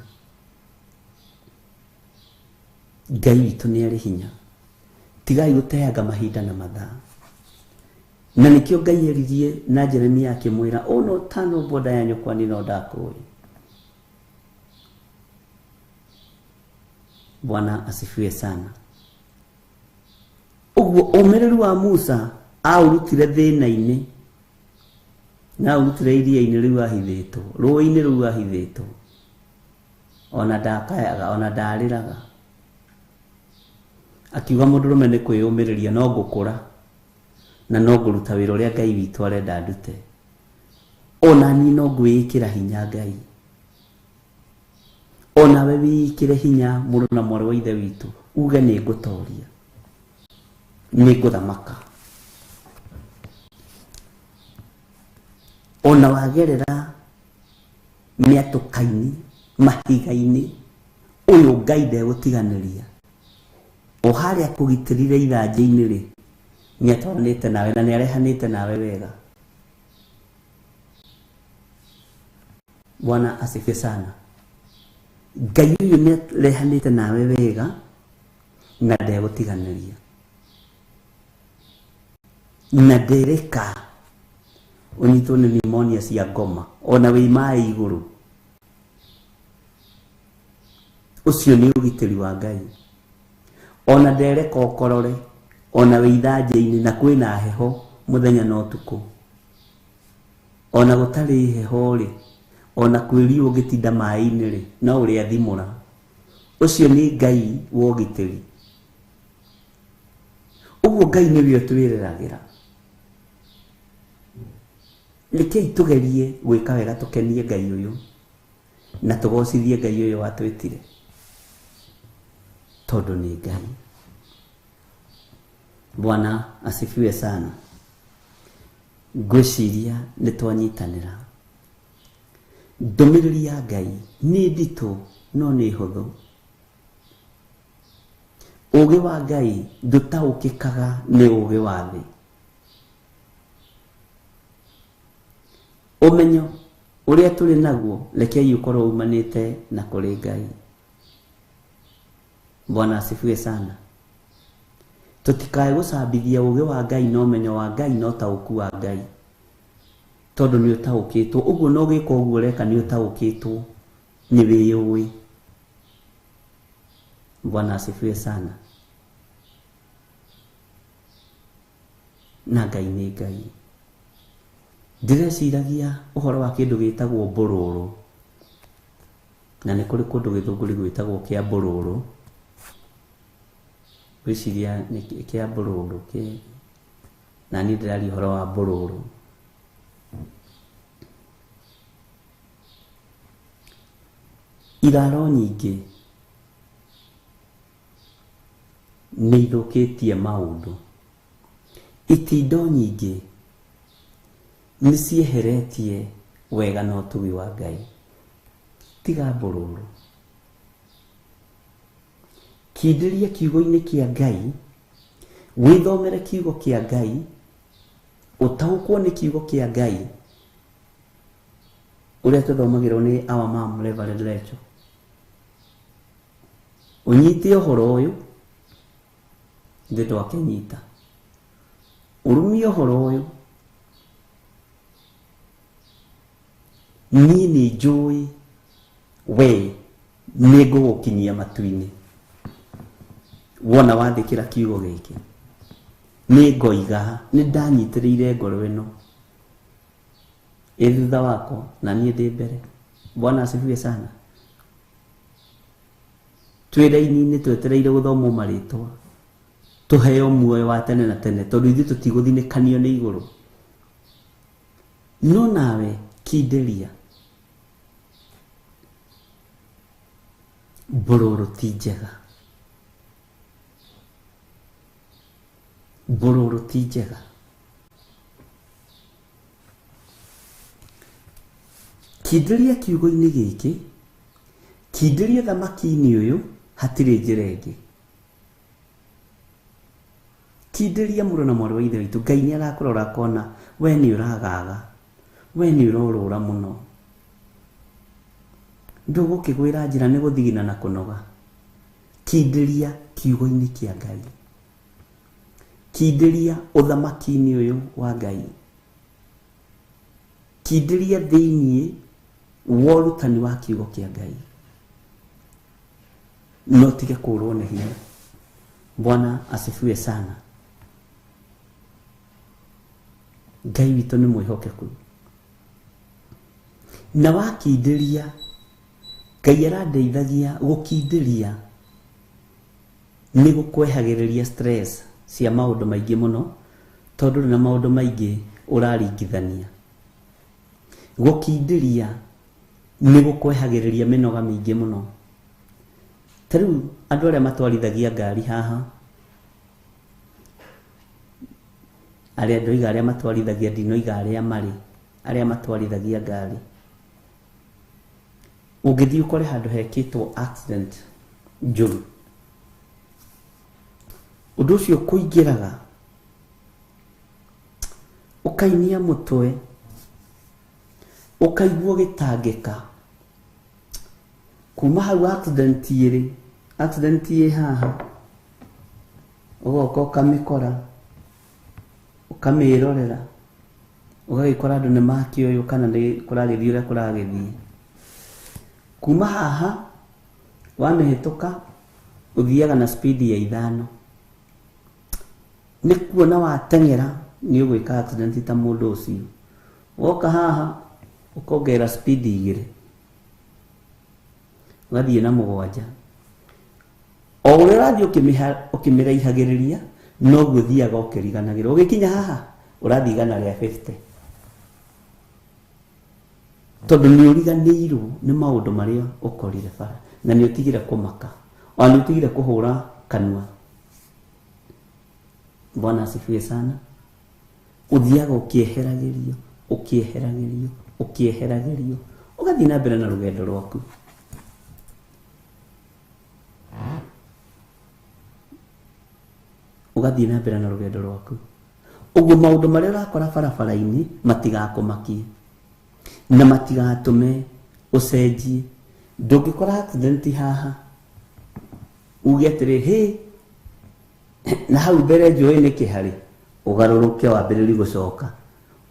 B: Ngai witu ni ari hinya tigai guteanga mahinda na mathaa na nikio Ngai eririe na Jeremia akimwira ono tano boda ya nyokwa ni no ndakui. Bwana asifiwe sana. Uguo umereru wa Musa aurutire thina-ini na urutire iria-ini riu ahithito ruu-ini riu ahithito ona ndakayaga ona ndariraga akiuga mundurume ni kwiyumiriria no ngukura na no nguruta wira uria Ngai witu arenda ndute ona ni no ngwikira hinya Ngai ona we wikire hinya muru na mwarĩ wa ithe witu uge ni ngutoria ni nguthamaka ona wagerera miatukaini mahiga-ini uyu Ngai ndegutiganiria o haria kugitirire ithanje-ini ri niatwaranite nawe na niarehanite nawe wega. Bwana asifiwe sana. Ngai uyu niarehanite nawe wega na ndegutiganiria na ndereka unyitwo ni pneumonia cia ngoma ona wi mai iguru. Ucio ni ugitiri wa Ngai. Ona ndereka ukorore ona wi ithanje-ini na kwina heho muthenya na utuku ona gutari heho ri ona kwiri ugitinda mai-ini ri na uri athimura. Ucio ni Ngai wa ugitiri. Uguo Ngai niwe twiriragira. Likei tugerie gwika wega tukenie Ngai uyu na tugocithie Ngai uyu watwitire tondu ni Ngai. Bwana asifiwe sana. Ngwiciria nitwanyitanira. Ndumiriri ya Ngai ni nditu no ni huthu. Ugi wa Ngai ndutaukikaga ni ugi wa thi. Umenyo uria turi naguo rekei ukorwo umanite na kuri Ngai. Bwana asifiwe sana. tutikae gucambithia uge wa Ngai no menyo wa Ngai no tauku wa Ngai tondu ni utaukitwo uguo no giko uguo reka ni utaukitwo ni wiyui. Bwana asifiwe sana. Na Ngai ni Ngai. Ndireciiragia uhoro wa kindu gitagwo mbururu, na ni kuri kundu githunguri gwitagwo kia mbururu. Wiciria ni kia mbururu ki na ni ndirari uhoro wa mbururu. Iraro nyingi ni ithukitie maundu. Itindo nyingi ni cieheretie wega na utugi wa Ngai. Tiga mbururu. Kindiria kiugo-ini kia Ngai, withomere kiugo kia Ngai, utaukwo ni kiugo kia Ngai uria tuthomagirwo ni our mom Reverend Rachel. Unyite uhoro uyu nditwa kenyita. Urumie uhoro uyu ni njui we nego gukinyia matu-ini. Wona wathikira kiugo giki ni ngoiga ni ndanyitiriire ngoro ino thutha wako na niĩ ndĩ mbere. Bwana asifiwe sana. Twĩra-inĩ twetereire gũthomwo marĩtwa tuheo muoyo wa tene na tene tondu ithuĩ tũtigũthinĩkanio nĩ igũrũ. No nawe kinderia mbururu ti njega. Mbururu ti njega. Kinderia kiugo-ini giki, kinderia thamaki-ini uyu hatire njira ingi. Kinderia mũrũ na mwarĩ wa ithe witũ, Ngai nĩ arakũrora akona we nĩ ũragaga, we nĩ ũrorũra mũno. Ndũgũkĩgwĩra njĩra nĩ gũthigina na kũnoga. Kinderia kiugo-ini kia Ngai. Kinderia ũthamaki-ini ũyũ wa Ngai. Kinderia thĩinĩ wa ũrutani wa kiugo kia Ngai. No tige kũrwo nĩ hinya. Bwana asifiwe sana. Ngai witũ nĩ mwĩhokeku. Na wakinderia, Ngai arandeithagia gũkinderia nĩ gũkwehagĩrĩria stress cia maũndũ maingĩ mũno tondu na maũndũ maingĩ ũraringithania. Gũkinderia nĩ gũkwehagĩrĩria mĩnoga mĩingĩ mũno. Tarĩu andũ arĩa matwarithagia ngari haha, arĩa ndoiga arĩa matwarithagia, ndinoiga arĩa marĩ, arĩa matwarithagia ngari, ũngĩthiĩ ũkore handũ hekĩtwo accident njũru, ũndũ ũcio kũingĩraga ũkainia mũtwe, ũkaigua gĩtangĩka. Kuma hau accident ĩ haha, ũgoka ũkamĩkora, ũkamĩrorera, ũgagĩkora andũ nĩ makĩoywo kana nĩ kũragĩthiĩ ũrĩa kũragĩthiĩ. Kuma haha wamĩhĩtũka ũthiaga na speed ya 5. Nĩ kuona wateng'era nĩ ũgwĩka accident ta mũndũ ũcio. Woka haha ũkongerera speed 2, ũgathiĩ na 7. O ũrĩa ũrathiĩ ũkĩmĩraihagĩrĩria noguo ũthiaga ũkĩriganagĩra. Ũgĩkinya haha ũrathiĩ igana rĩa 50 tondu nĩ ũriganĩirwo nĩ maũndũ marĩa ũkorire bara na nĩ ũtigire kũmaka, ona nĩ ũtigire kũhũra kanua. Bwana asifiwe sana. Ũthiaga ũkĩeheragĩrio, ũkĩeheragĩrio, ũkĩeheragĩrio, ũgathiĩ na mbere na rũgendo rwaku. Ũgathiĩ na mbere na rũgendo rwaku. Ũguo maũndũ marĩa ũrakora barabara-inĩ matigakũmakie na matigatũme ũcenjie. Ndũngĩkora accident haha uge atĩrĩ, na hau mbere njũĩ nĩ kĩharĩ ũgarũrũke wambĩrĩrie gũcoka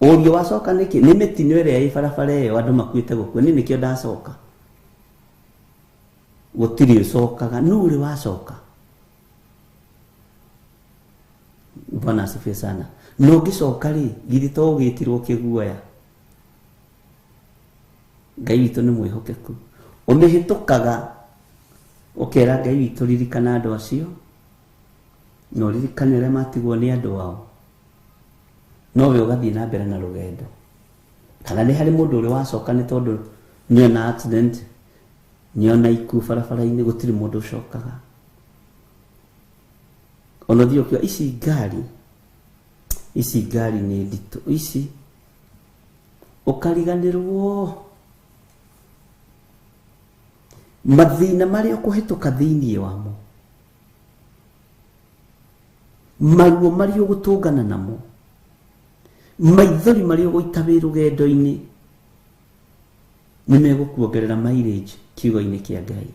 B: ũrio wacoka nĩkĩ nĩ mĩtino ĩrĩa ĩ barabara ĩyo andũ makuĩte gũkua nĩ nĩkĩo ndacoka gũtirĩ ũcokaga nũ ũrĩ wacoka. Bwana asifiwe sana. No ũngĩcoka rĩ githĩ to ũgĩtirwo kĩguoya. Ngai witũ nĩ mwĩhokeku ũmĩhĩtũkaga ũkera Ngai witũ ririkana andũ acio na ũririkane arĩa matigwo nĩ andũ ao nowe ũgathiĩ na mbere na rũgendo. Kana nĩ harĩ mũndũ ũrĩ wacoka nĩ tondũ nĩona accident nĩona ikuũ barabara-inĩ gũtirĩ mũndũ ũcokaga. Ona thiĩ ũkiuga ici ngari nĩ nditũ ici ũkariganĩrwo mathĩna marĩa ũkũhĩtũka thĩiniĩ wamo maruo marĩa ũgũtũngana namo maithori marĩa ũgũita wĩ rũgendo-inĩ nĩ megũkuongerera mileage kiugo-inĩ kĩa Ngai.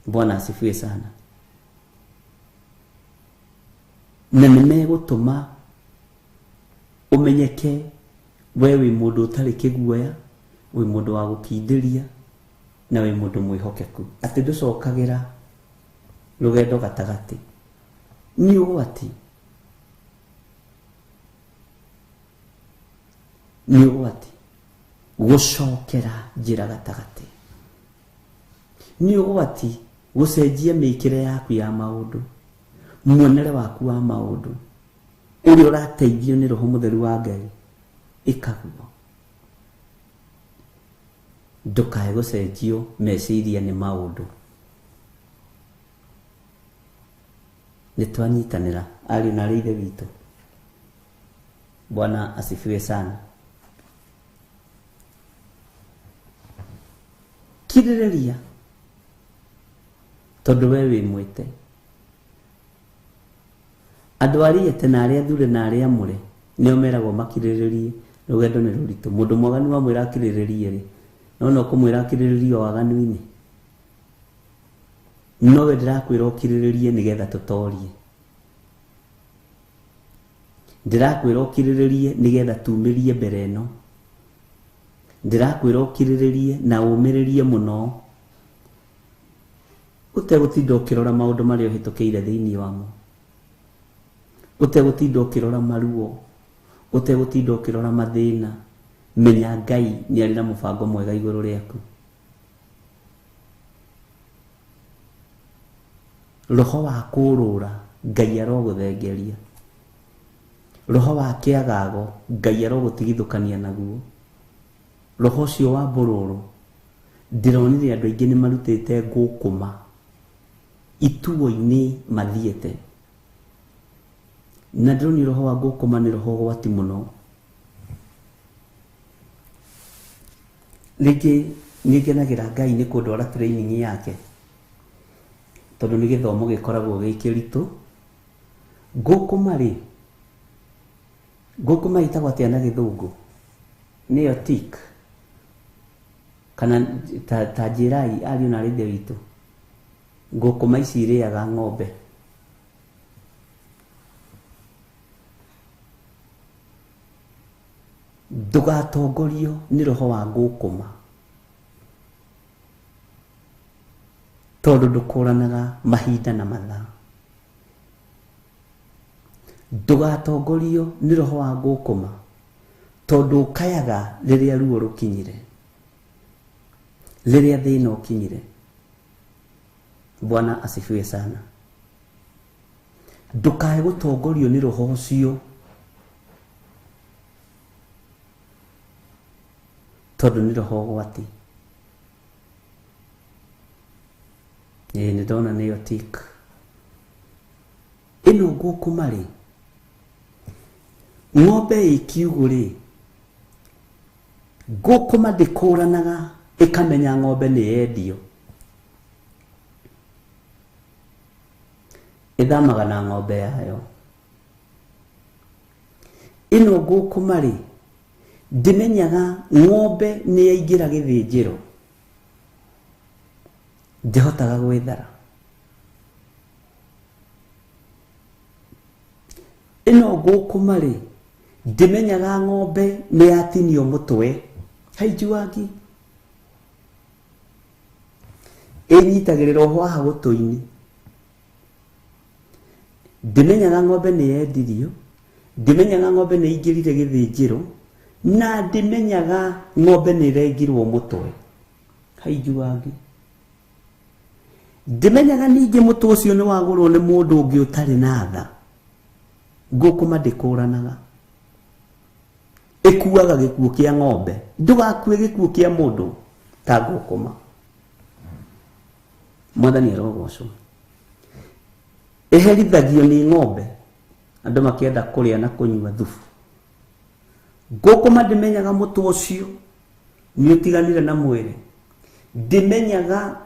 B: Bwana asifiwe sana. Na nĩ megũtũma ũmenyeke we wĩ mũndũ ũtarĩ kĩguoya, wĩ mũndũ wa gũkindĩria na wĩ mũndũ mwĩhokeku atĩ ndũcokagĩra rũgendo gatagatĩ nĩ ũgwati. Nĩ ũgwati gũcokera njĩra gatagatĩ. Nĩ ũgwati gũcenjia mĩkĩre yaku ya maũndũ, muonere waku wa maũndũ ũrĩa ũrateithio nĩ Roho Mũtheru wa Ngai ĩkaguo. Ndũkae gũcenjio meciria nĩ maũndũ. Nĩ twanyitanĩra ariũ na ithe witũ. Bwana asifiwe sana. Kirĩrĩria tondũ we wĩ mwĩte. Andũ arĩete na arĩa athure na arĩa amũre nĩo meragwo makirĩrĩrie rũgendo nĩ rũritũ. Mũndũ mwaganu wamwĩra akirĩrĩrie rĩ no no kũmwĩra akirĩrĩrie waganu-inĩ. Nowe ndĩrakwĩra ũkirĩrĩrie nĩgetha tũtorie. Ndĩrakwĩra ũkirĩrĩrie nĩgetha tumĩrie mbere ĩno. Ndĩrakwĩra ũkirĩrĩrie na ũmĩrĩrie mũno ũtegũtinda ũkĩrora maũndũ marĩa ũhĩtũkĩire thĩiniĩ wamo, ũtegũtinda ũkĩrora maruo, ũtegũtinda ũkĩrora mathĩna. Menya Ngai nĩ arĩ na mũbango mwega igũrũ rĩaku. Roho wa kũrũra Ngai arogũthengeria. Roho wa kĩagago Ngai arogũtigithũkania naguo. Roho ũcio wa mbũrũrũ ndĩronire andũ aingĩ nĩ marutĩte ngũkũma ituo-inĩ mathiĩte. Na ndĩroni roho wa ngũkũma nĩ roho ũgwati mũno. Rĩngĩ nĩngenagĩra Ngai nĩ kũndwara training yake tondũ nĩ gĩthomo gĩkoragwo gĩ kĩritũ. Ngũkũma rĩ, ngũkũma ĩtagwo atĩa na gĩthũngũ? Nĩyo tick kana ta njĩrai ariũ na ithe witũ. Ngũkũma ici irĩaga ng'ombe. Ndũgatongorio nĩ roho wa ngũkũma tondũ ndũkũranaga mahinda na mathaa. Ndũgatongorio nĩ roho wa ngũkũma tondũ ũkayaga rĩrĩa ruo rũkinyire, rĩrĩa thĩna ũkinyire. Bwana asifiwe sana. Ndũkae gũtongorio nĩ roho ũcio tondũ nĩ roho ũgwati. Nĩ ndona nĩyo tick. Ĩno ngũkũma rĩ, ng'ombe ĩ kiugũ rĩ, ngũkũma ndĩkũranaga ĩkamenya ng'ombe nĩ yendio. Ĩthamaga na ng'ombe yayo. Ĩno ngũkũma rĩ, ndimenyaga ng'ombe nĩ yaingĩra gĩthĩnjĩro, ndihotaga gwĩthara. ino ngũkũma rĩ ndimenyaga ng'ombe nĩ yatinio mũtwe haijuagi ĩnyitagĩrĩra oho haha gũtũ-inĩ. Ndimenyaga ng'ombe nĩ yendirio, ndimenyaga ng'ombe nĩ ingĩrire gĩthĩnjĩro, na ndimenyaga ng'ombe nĩ ĩrengirwo mũtwe haijuagi. Ndimenyaga ningĩ mũtwe ũcio nĩ wagũrwo nĩ mũndũ ũngĩ ũtarĩ na tha. Ngũkũma ndĩkũranaga, ĩkuaga gĩkuũ kĩa ng'ombe, ndũgakue gĩkuũ kĩa mũndũ ta ngũkũma. Mwathani arogocwo. Ĩherithagio nĩ ng'ombe andũ makĩenda kũrĩa na kũnyua thubu. Ngũkũma ndimenyaga mũtwe ũcio nĩ ũtiganire na mwĩrĩ, ndimenyaga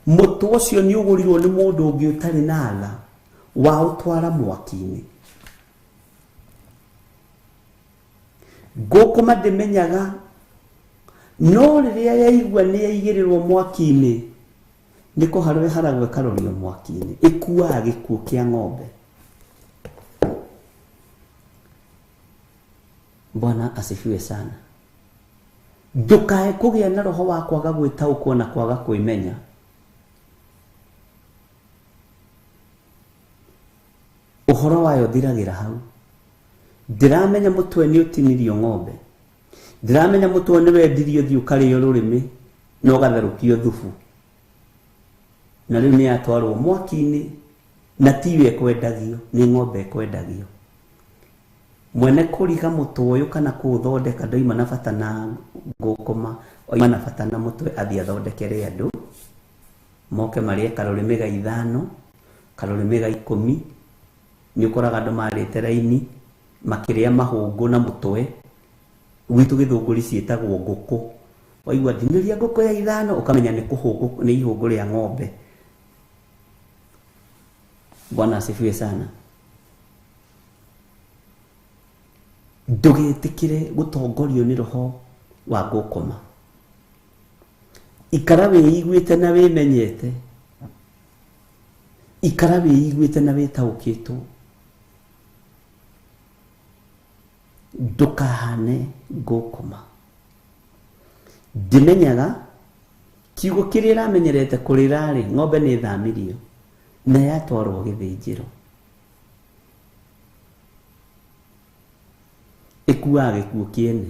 B: mũtwe ũcio nĩ ũgũrirwo nĩ mũndũ ũngĩ ũtarĩ na tha wa ũtwara mwaki-inĩ. Ngũkũma ndimenyaga no rĩrĩa yaigua nĩ yaigĩrĩrwo mwaki-inĩ nĩko haragwo ĩkarorio mwaki-inĩ, ĩkuaga gĩkuũ kĩa ng'ombe. Bwana asifiwe sana. Ndũkae kũgĩa na roho wa kwaga gwĩtaũkwo na kwaga kwĩmenya. Ũhoro wayo thiragĩra hau. Ndiramenya mũtwe nĩ ũtinirio ng'ombe, ndiramenya mũtwe nĩ wendirio thiĩ ũkarĩo rũrĩmĩ na ũgatherũkio thubu, na rĩu nĩ yatwarwo mwaki-inĩ na tiwe kwendagio, nĩ ng'ombe kwendagio. Mwene kũriga mũtwe ũyũ kana kũũthondeka ndoima na bata na ngũkũma, oima na bata na mũtwe athiĩ athondekere andũ moke marĩe karũrĩmĩ ga 5 karũrĩmĩ ga 10. Nĩ ũkoraga andũ marĩte raini makĩrĩa mahũngũ na mũtwe, gwitũ gĩthũngũri ciĩtagwo ngũkũ. Waigua ndinĩria ngũkũ ya 5 ũkamenya nĩ kũhũngũ, nĩ ihũngũ rĩa ng'ombe. Bwana asifiwe sana. Ndũgĩtĩkĩre gũtongorio nĩ roho wa ngũkũma. Ikara wĩiguĩte na wĩmenyete, ikara wĩiguĩte na wĩtaũkĩtwo. Ndũkahane ngũkũma. Ndimenyaga kiugo kĩrĩa ĩramenyerete kũrĩra rĩ, ng'ombe nĩ thamirio na yatwarwo gĩthĩnjĩro, ĩkuaga gĩkuũ kĩene.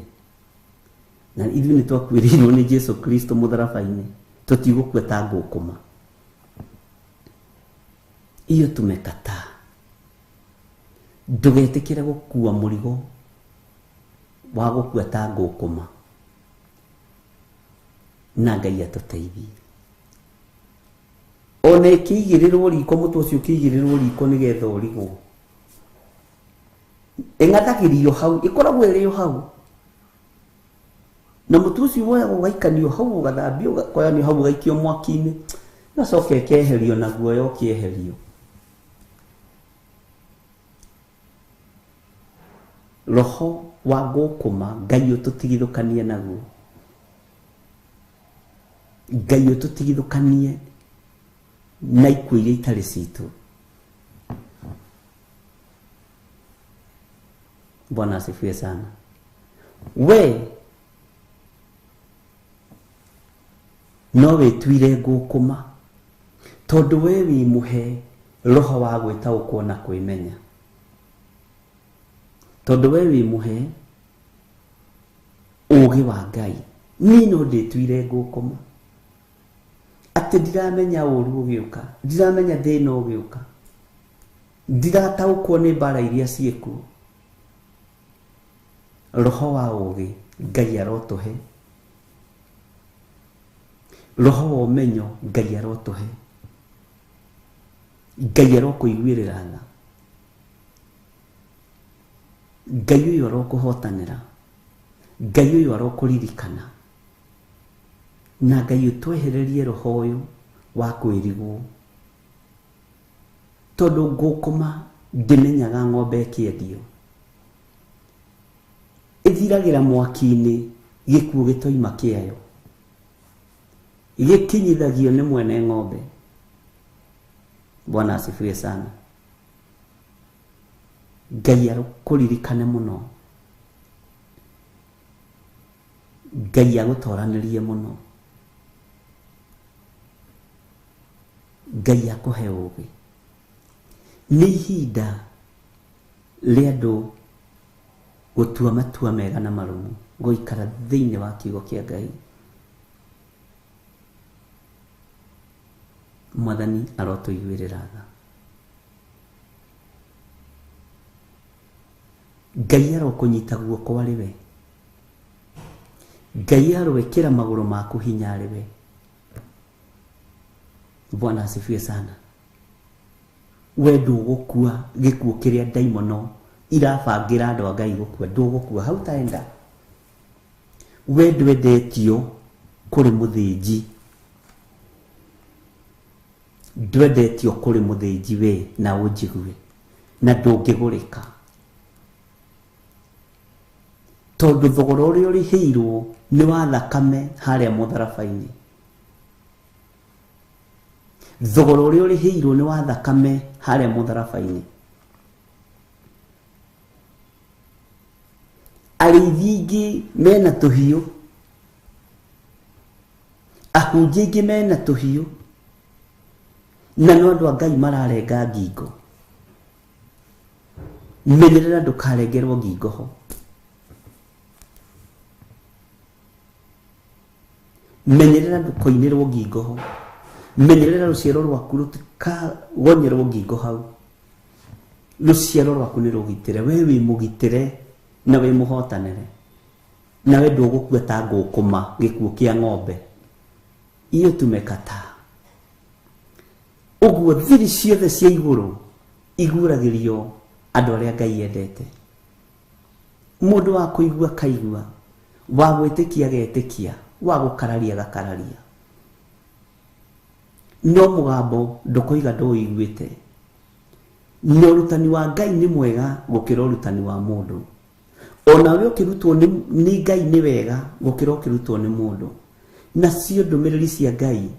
B: Na ithuĩ nĩ twakuĩrĩirwo nĩ Jesu Kristo mũtharaba-inĩ, tũtigũkua ta ngũkũma. Iyo tumekataa. Ndũgetĩkĩre gũkua mũrigo wa gũkua ta ngũkũma, na Ngai atũteithie. Ona ĩkĩigĩrĩrwo riko, mũtwe ũcio ũkĩigĩrĩrwo riko nĩgetha ũrigwo, ĩng'athagĩrio hau, ĩkoragwo ĩrĩ o hau, na mũtwe ũcio woyagwo ũgaikanio hau, ũgathambio, ũgakoyanio hau, ũgaikio mwaki-inĩ, ũgacoka ĩkeherio na guoya ũkĩeherio. Roho wa ngũkũma Ngai ũtũtigithũkanie naguo, Ngai ũtũtigithũkanie na ikuũ iria itarĩ citũ. Bwana asifiwe sana. We no wĩtuire ngũkũma tondũ we wĩ mũhe roho wa gwĩtaũkwo na kwĩmenya, tondũ we wĩ mũhe ũũgĩ wa Ngai. Niĩ no ndĩtuire ngũkũma atĩ ndiramenya ũũru ũgĩũka, ndiramenya thĩna ũgĩũka, ndirataũkwo nĩ mbara iria ciĩkuo. Roho wa ũũgĩ Ngai arotũhe, roho wa ũmenyo Ngai arotũhe, Ngai arokũiguĩrĩra tha, Ngai ũyũ arokũhotanĩra, Ngai ũyũ arokũririkana, na Ngai ũtwehererie roho ũyũ wa kwĩrigwo. Tondũ ngũkũma ndimenyaga ng'ombe ĩkĩendio, ĩthiragĩra mwaki-inĩ, gĩkuũ gĩtoima kĩayo, gĩkinyithagio nĩ mwene ng'ombe. Bwana asifiwe sana. Ngai akuririkane muno, Ngai agutoranirie muno, Ngai akuhe ũũgĩ. Nĩ ihinda rĩa andũ gũtua matua mega na marũmu, gũikara thĩinĩ wa kiugo kĩa Ngai. Mwathani arotũiguĩrĩra tha. Ngai arokũnyita guoko arĩ we. Ngai arogwĩkĩra magũrũ maku hinya arĩ we. Bwana asifiwe sana. We ndũgũkua gĩkuũ kĩrĩa ndaimono irabangĩra andũ a Ngai gũkua. Ndũgũkua hau taenda. We ndwendetio kũrĩ mũthĩnji. Ndwendetio kũrĩ mũthĩnji we na ũnjigue. Na ndũngĩgũrĩka. Tondũ thogora ũrĩa ũrĩhĩirwo nĩ wa thakame harĩa mũtharaba-inĩ. Thogora ũrĩa ũrĩhĩirwo nĩ wa thakame harĩa mũtharaba-inĩ. Arĩithi aingĩ mena tũhiũ, ahunjia aingĩ mena tũhiũ, na no andũ a Ngai mararenga ngingo. Menyerera ndũkarengerwo ngingo ho. Menyerera ndũkoinĩrwo ngingo ho. Menyerera rũciaro rwaku rũtikagonyerwo ngingo hau. Rũciaro rwaku nĩ rũgitĩre. We wĩ mũgitĩre na wĩ mũhotanĩre. Na we ndũgũkua ta ngũkũma gĩkuũ kĩa ng'ombe. Iyo tumekataa. Ũguo thiri ciothe cia igũrũ iguũragĩrio andũ arĩa Ngai endete. Mũndũ wa kũigua kaigua, wa gwĩtĩkia getĩkia, wa gũkararia gakararia. No mũgambo ndũkoiga ndũiguĩte. No ũrutani wa Ngai nĩ mwega gũkĩra ũrutani wa mũndũ. Ona we ũkĩrutwo nĩ Ngai nĩ wega gũkĩra ũkĩrutwo nĩ mũndũ. Nacio ndũmĩrĩri cia Ngai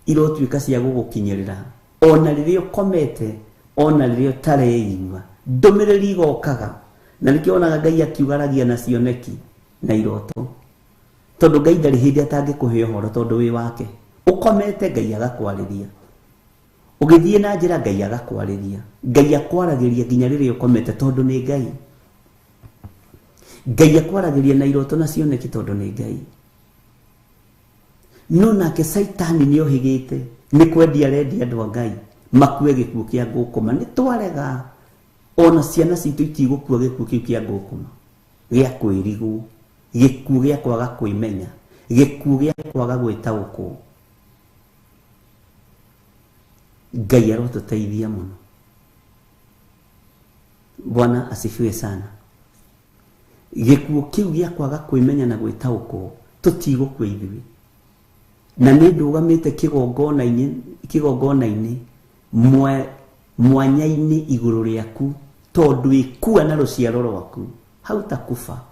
B: irotuĩka cia gũgũkinyĩrĩra. Ona rĩrĩa ũkomete, ona rĩrĩa ũtareigua, ndũmĩrĩri igokaga. Na nĩkĩo onaga Ngai akiugaragia na cioneki na iroto. Tondũ Ngai ndarĩ hĩndĩ atangĩkũhe ũhoro tondũ wĩ wake. Ũkomete Ngai agakwarĩria. Ũgĩthiĩ na njĩra Ngai agakwarĩria. Ngai akwaragĩria nginya rĩrĩa ũkomete tondũ nĩ Ngai. Ngai akwaragĩria na iroto na cioneki tondũ nĩ Ngai. No nake Saitani nĩ ohĩgĩte, nĩ kwendia arendia andũ a Ngai makue gĩkuũ kĩa ngũkũma. Nĩ twarega. Ona ciana citũ itigũkua gĩkuũ kĩu kĩa ngũkũma gĩa kwĩrigwo, gĩkuũ gĩa kwaga kwĩmenya, gĩkuũ gĩa kwaga gwĩtaũkwo. Ngai arotũteithia mũno. Bwana asifiwe sana. Gĩkuũ kĩu gĩa kwaga kwĩmenya na gwĩtaũkwo tũtigũkua ithuĩ. Na nĩ ndũgamĩte kĩgongona-inĩ mwanya-inĩ igũrũ rĩaku tondũ ĩkua na rũciaro rwaku hau ta kuba.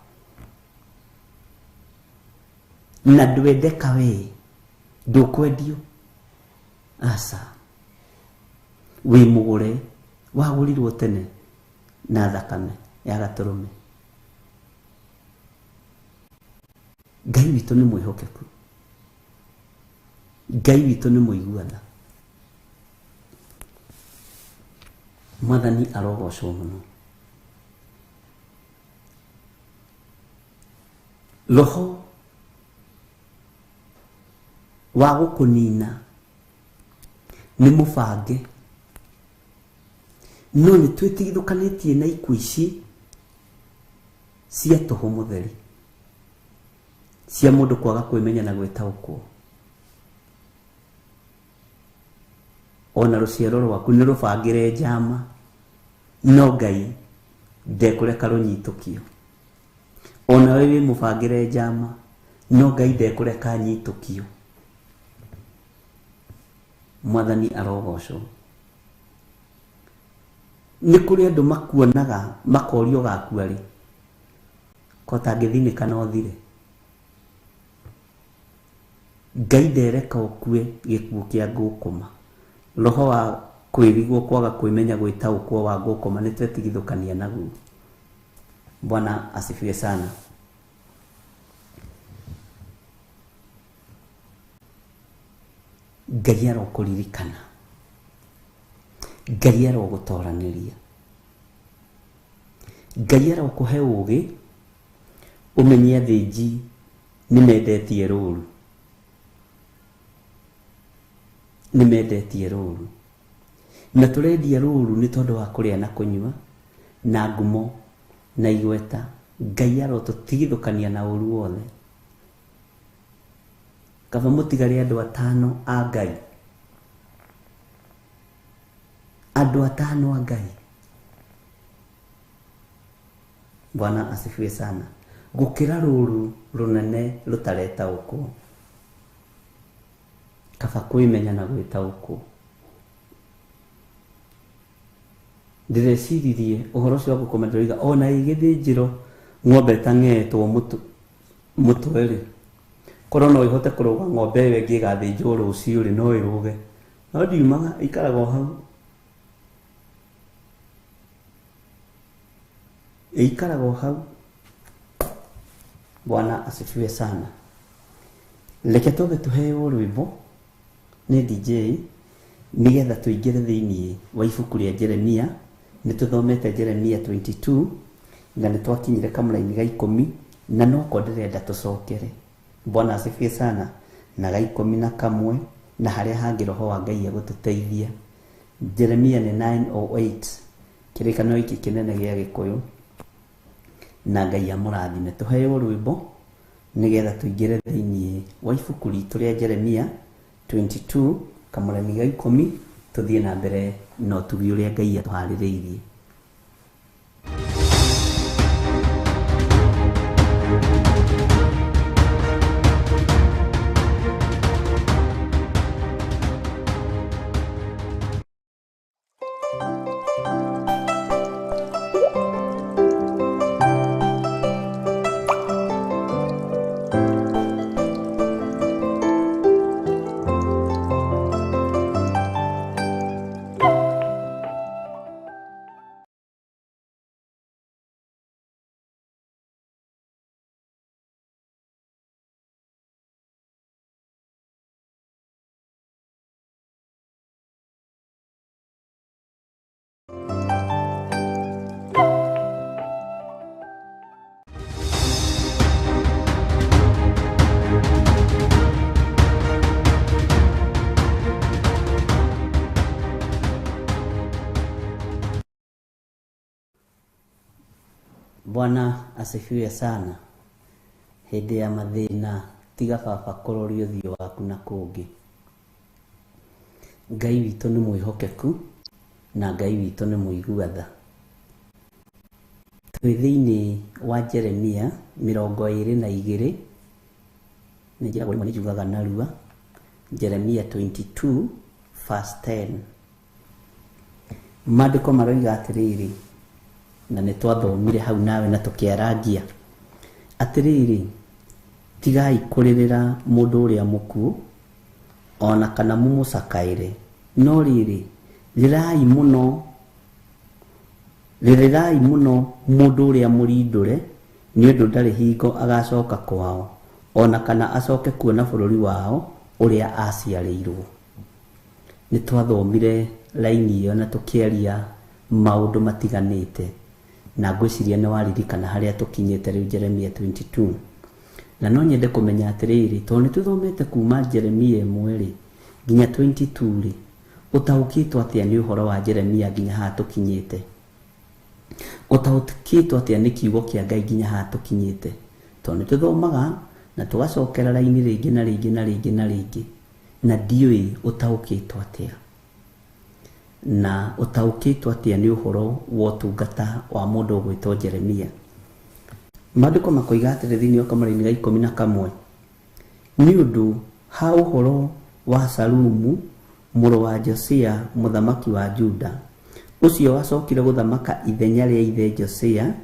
B: Na ndwendeka we, ndũkwendio. Aca. Wĩ mũgũre, wagũrirwo tene na thakame ya gatũrũme. Ngai witũ nĩ mwĩhokeku. Ngai witũ nĩ mũiguana. Mwathani arogocwo mũno. Roho wa gũkũnina nĩ mũbange. No nĩ twĩtigithũkanĩtie na ikuũ ici cia tũhũ mũtheri, cia mũndũ kwaga kwĩmenya na gwĩtaũkwo. Ona rũciaro rwaku nĩ rũbangĩre njama, no Ngai ndekũreka rũnyitũkio. Ona we wĩ mũbangĩre njama, no Ngai ndekũreka nyitũkio. Mwathani arogocwo. Nĩ kũrĩ andũ makuonaga makorio gakua rĩ, ko tangĩthinĩka no thire. Ngai ndereka ũkue gĩkuũ kĩa ngũkũma. Roho kwĩrigwo kwaga kwĩmenya gwĩtaũkwo wa gũkoma nĩ twetigithũkania naguo. Bwana asifiwe sana. Ngai arokũririkana, Ngai arogũtoranĩria, Ngai arokũhe ũũgĩ ũmenye athĩnji nĩmendetie rũũru, nĩmendetie rũũru, na tũrendia rũũru nĩ tondũ wa kũrĩa na kũnyua na ngumo na igweta. Ngai arotũtigithũkania na ũũru wothe. Kaba mũtigare andũ 5 a Ngai, andũ 5 a Ngai. Bwana asifiwe sana. Gũkĩra rũũru rũnene rũtaretaũkwo, kaba kwĩmenya na gwĩtaũkwo. Ndĩreciririe ũhoro ũcio wa gũkoma ndĩroiga ona ĩgĩthĩnjĩro ng'ombe tang'etwo mũtwe-rĩ, korwo no ĩhote kũrũga ng'ombe ĩyo ĩngĩ ĩgathĩnjwo rũciũ-rĩ no ĩrũge, no ndiumaga, ĩikaraga o hau, ĩikaraga o hau. Bwana asifiwe sana. Reke tũthiĩ tũheo rwĩmbo nĩ DJ nĩgetha tũingĩre thĩinĩ wa ibuku rĩa Jeremia. Nĩ tũthomete Jeremia 22 na nĩ twakinyire kamũra-inĩ ga 10 na noko ndĩrenda tũcokere. Bwana asifiwe sana. Na ga 11 na harĩa hangĩ roho wa Ngai agũtũteithia. Jeremia nĩ 9:08 kĩrĩkanĩro gĩkĩ kĩnene gĩa Gĩkũyũ. Na Ngai amũrathime. Tũheo rwĩmbo nĩgetha tũingĩre thĩinĩ wa ibuku ritũ rĩa Jeremia 22 kamũra-inĩ ga 10 tũthiĩ na mbere no tuge ũrĩa Ngai atũharĩrĩirie. Bwana asifiwe sana. Hĩndĩ ya mathĩna tiga baba kũroria ũthiũ waku na kũngĩ. Ngai witũ nĩ mwĩhokeku na Ngai witũ nĩ mũigua-tha. Twĩ thĩinĩ wa Jeremia 22 nĩ njĩragwo rĩmwe nĩ njugaga narua. Jeremia 22 verse 10. Maandĩko maroiga atĩrĩrĩ, na nĩ twathomire hau nawe na tũkĩarangia atĩrĩrĩ, tigai kũrĩrĩra mũndũ ũrĩa mũkuũ ona kana mũmũcakaĩre, no rĩrĩ rĩrai mũno mũndũ ũrĩa mũrindũre, nĩ ũndũ ndarĩ hingo agacoka kwao ona kana acoke kuona bũrũri wao ũrĩa aciarĩirwo. Nĩ twathomire laini ĩyo na tũkĩaria maũndũ matiganĩte, na ngwĩciria nĩ waririkana harĩa tũkinyĩte rĩu Jeremia 22. Na no nyende kũmenya atĩrĩrĩ, tondũ nĩ tũthomete kuma Jeremia 1 nginya 22 ũtaũkĩtwo atĩa nĩ ũhoro wa Jeremia nginya haha tũkinyĩte? Ũtaũkĩtwo atĩa nĩ kiugo kĩa Ngai nginya haha tũkinyĩte? Tondũ nĩ tũthomaga na tũgacokera laini rĩngĩ na rĩngĩ na rĩngĩ na rĩngĩ, na ndiũĩ ũtaũkĩtwo atĩa, na ũtaũkĩtwo atĩa nĩ ũhoro wa ũtungata wa mũndũ ũgwĩtwo Jeremia. Maandĩko makoiga atĩrĩ thĩinĩ wa kamũra-inĩ ga 11, nĩ ũndũ ha ũhoro wa Salumu mũrũ wa Josia mũthamaki wa Juda, ũcio wacokire gũthamaka ithenya rĩa ithe Josia,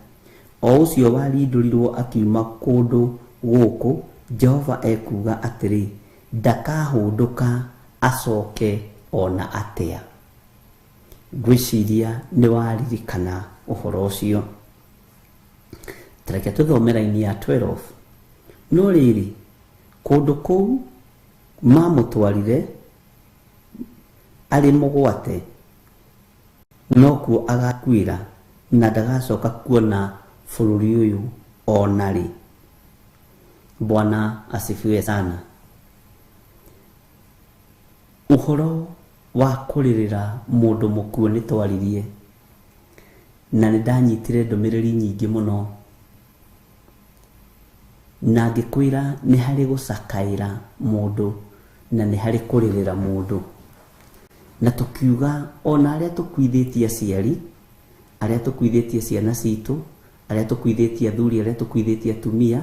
B: o ũcio warindũrirwo akiuma kũndũ gũkũ, Jehova ekuga atĩrĩ, ndakahũndũka acoke ona atĩa. ngwiciria nĩ waririkana ũhoro ũcio. Tareke tũthome raini ya 12. No rĩrĩ kũndũ kũu mamũtwarire arĩ mũgwate, nokuo agakuĩra na ndagacoka kuona bũrũri ũyũ ona rĩ. Bwana asifiwe sana. Ũhoro wa kũrĩrĩra mũndũ mũkuũ nĩ twaririe, na nĩ ndanyitire ndũmĩrĩri nyingĩ mũno, na ngĩkwĩra nĩ harĩ gũcakaĩra mũndũ na nĩ harĩ kũrĩrĩra mũndũ, na tũkiuga ona arĩa tũkuithĩtie aciari, arĩa tũkuithĩtie ciana citũ, arĩa tũkuithĩtie athuri, arĩa tũkuithĩtie atumia,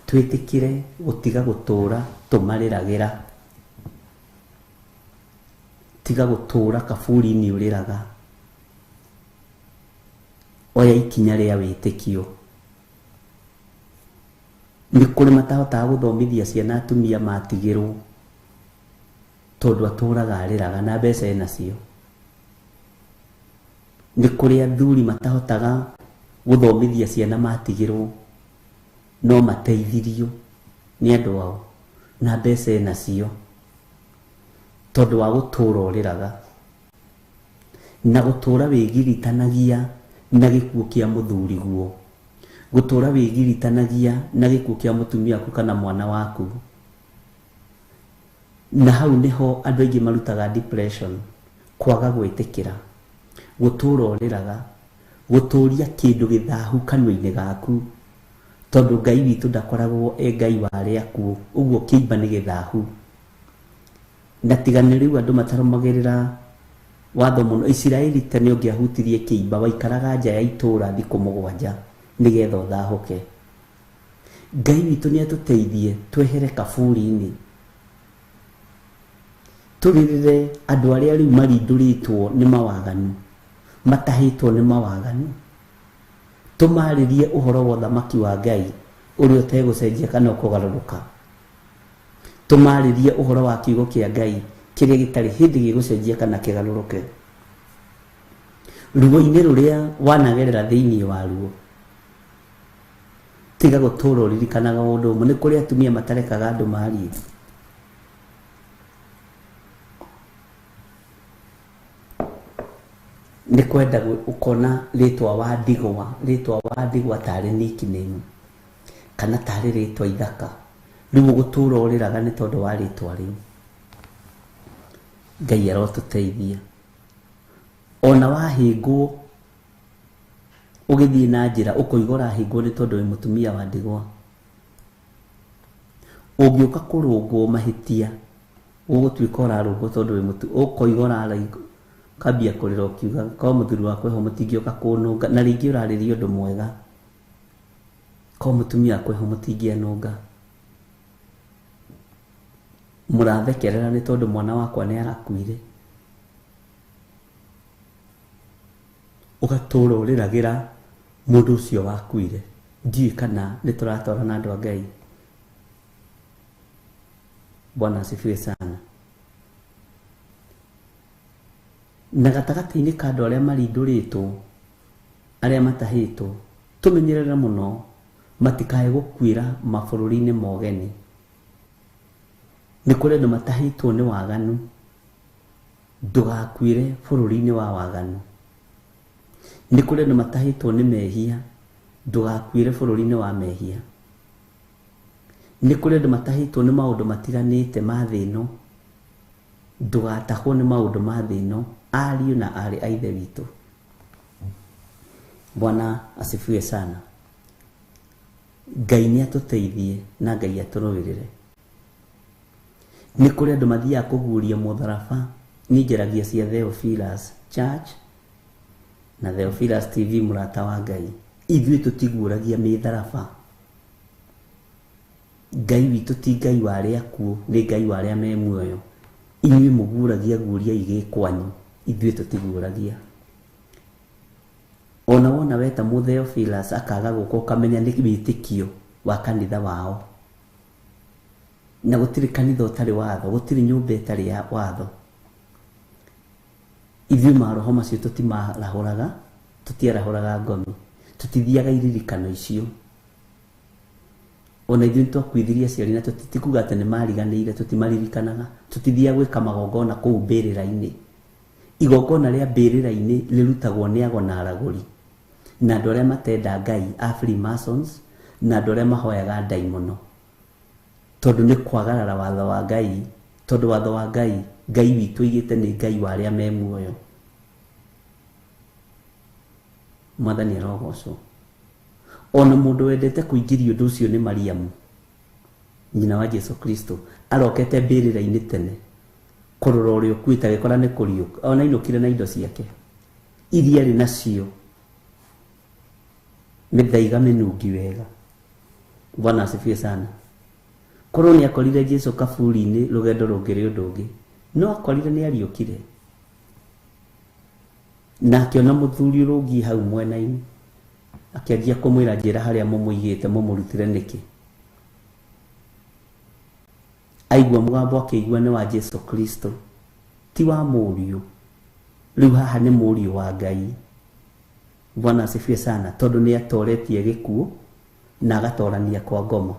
B: twĩtĩkĩre gũtiga gũtũũra tũmarĩragĩra. Tiga gũtũũra kaburi-inĩ ũrĩraga. Oya ikinya rĩa wĩtĩkio. Nĩ kũrĩ matahotaga gũthomithia ciana atumia matigĩrwo tondũ atũũraga arĩraga na mbeca enacio. Nĩ kũrĩ athuri matahotaga gũthomithia ciana matigĩrwo no mateithirio nĩ andũ ao na mbeca enacio tondũ wa gũtũũra ũrĩraga na gũtũũra wĩgiritanagia na gĩkuũ kĩa mũthuri guo, gũtũũra wĩgiritanagia na gĩkuũ kĩa mũtumia waku kana mwana waku. Na hau nĩho andũ aingĩ marutaga depression, kwaga gwĩtĩkĩra, gũtũũra ũrĩraga, gũtũũria kĩndũ gĩthahu kanua-inĩ gaku, tondũ Ngai witũ ndakoragwo Ngai wa arĩa akuũ, ũguo kĩimba nĩ gĩthahu. Na tigana rĩu andũ matarũmagĩrĩra watho mũno. Isiraeli tene ũngĩahutirie kĩimba waikaraga nja ya itũũra thikũ 7 nĩgetha ũthahũke. Ngai witũ nĩ atũteithie twehere kaburi-inĩ, tũrĩrĩre andũ arĩa rĩu marindũrĩtwo nĩ mawaganu, matahĩtwo nĩ mawaganu, tũmarĩrie ũhoro wa ũthamaki wa Ngai ũrĩa ũtegũcenjia kana kũgarũrũka. Tũmarĩrie ũhoro wa kiugo kĩa Ngai kĩrĩa gĩtarĩ hĩndĩ gĩgũcenjia kana kĩgarũrũke. Ruo-inĩ rũrĩa wanagerera thĩinĩ waruo, tiga gũtũũra ũririkanaga ũndũ ũmwe. Nĩ kũrĩ atumia matarekaga andũ marie. Nĩ kwenda ũkona rĩtwa wa ndigwa tarĩ nickname kana tarĩ rĩtwa ithaka. Rĩu gũtũũra ũrĩraga nĩ tondũ wa rĩtwa rĩu. Ngai arotũteithia. Ona wahĩngwo ũgĩthiĩ na njĩra ũkũigua ũrahĩngwo nĩ tondũ wĩ mũtumia wa ndigwa, ũngĩũka kũrũngwo mahĩtia ũgũtuĩka ũrarũngwo tondũ wĩ ũkũigua ũrarĩngwo, ukambia kũrĩra ũkiuga korwo mũthuri wakwa ho mũtingĩũka kũnũnga, na rĩngĩ ũrarĩria ũndũ mwega, korwo mũtumia wakwa ho mũtingĩanũnga. Mũrathekerera nĩ tondũ mwana wakwa nĩ arakuire. Ũgatũũra ũrĩragĩra mũndũ ũcio wakuire. Ndiũĩ kana nĩ tũratwarana andũ a Ngai. Bwana asifiwe sana. Na gatagatĩ-inĩ ka andũ arĩa marindũrĩtwo, arĩa matahĩtwo, tũmenyerere mũno matikae gũkuĩra mabũrũri-inĩ ma ũgeni. Nĩ kũrĩ andũ matahĩtwo nĩ waganu, ndũgakuĩre bũrũri-inĩ wa waganu. Nĩ kũrĩ andũ matahĩtwo nĩ mehia, ndũgakuĩre bũrũri-inĩ wa mehia. Nĩ kũrĩ andũ matahĩtwo nĩ maũndũ matiganĩte ma thĩ ĩno, ndũgatahwo nĩ maũndũ ma thĩ ĩno, ariũ na arĩ a ithe witũ. Bwana asifiwe sana. Ngai nĩ atũteithie na Ngai atũrũĩrĩre. Nĩ kũrĩ andũ mathiaga kũguũria mũtharaba, nĩ njaragia cia Theophilus Church na Theophilus TV mũrata wa Ngai. Ithuĩ tũtiguũragia mĩtharaba. Ngai witũ ti Ngai wa arĩa akuũ, nĩ Ngai wa arĩa me muoyo. Inyuĩ mũguũragia guũria igĩ kwanyu, ithuĩ tũtiguũragia. Ona wona weta Theophilus akaga gũka ũkamenya nĩ wĩtĩkio wa kanitha wao. Na gũtirĩ kanitha ũtarĩ watho, gũtirĩ nyũmba ĩtarĩ ya watho. ithuĩ maroho macio tutiarahũraga ngomi, tutithiaga iririkano icio. Ona ithuĩ twakuithirie aciari na tutikuga atĩ nĩ mariganĩire, tutimaririkanaga. Tutithiaga gwĩka magongona kũu mbĩrĩra-inĩ. Igongona rĩa mbĩrĩra-inĩ rĩrutagwo nĩ ago na aragũri, na andũ arĩa matenda Ngai, a Freemasons, na andũ arĩa mahoyaga ndaimono, tondũ nĩ kwagarara watho wa Ngai. Tondũ watho wa Ngai, Ngai witũ igĩte nĩ Ngai wa arĩa me muoyo. Mwathani arogocwo. Ona mũndũ wendete kũingĩria ũndũ ũcio nĩ Mariamu, nyina wa Jesu Kristo, arokete mbĩrĩra-inĩ tene kũrora ũrĩa ũkuĩte, agĩkora nĩ kũriũka. Ona ainũkire na indo ciake iria arĩ nacio, mĩthaiga mĩnungi wega. Bwana asifiwe sana. Korwo nĩ akorire Jesu kaburi-inĩ rũgendo rũngĩrĩ ũndũ ũngĩ, no akorire nĩ ariũkire. Na akĩona mũthuri ũrũngiĩ hau mwena-inĩ, akĩanjia kũmwĩra, njĩra harĩa mũmũigĩte, mũmũrutire nĩkĩ. Aigua mũgambo akĩigua nĩ wa Jesu Kristo, ti wa mũriũ. Rĩu haha nĩ mũriũ wa Ngai. Bwana asifiwe sana. Tondũ nĩ atoretie gĩkuũ na agatorania kwa ngoma.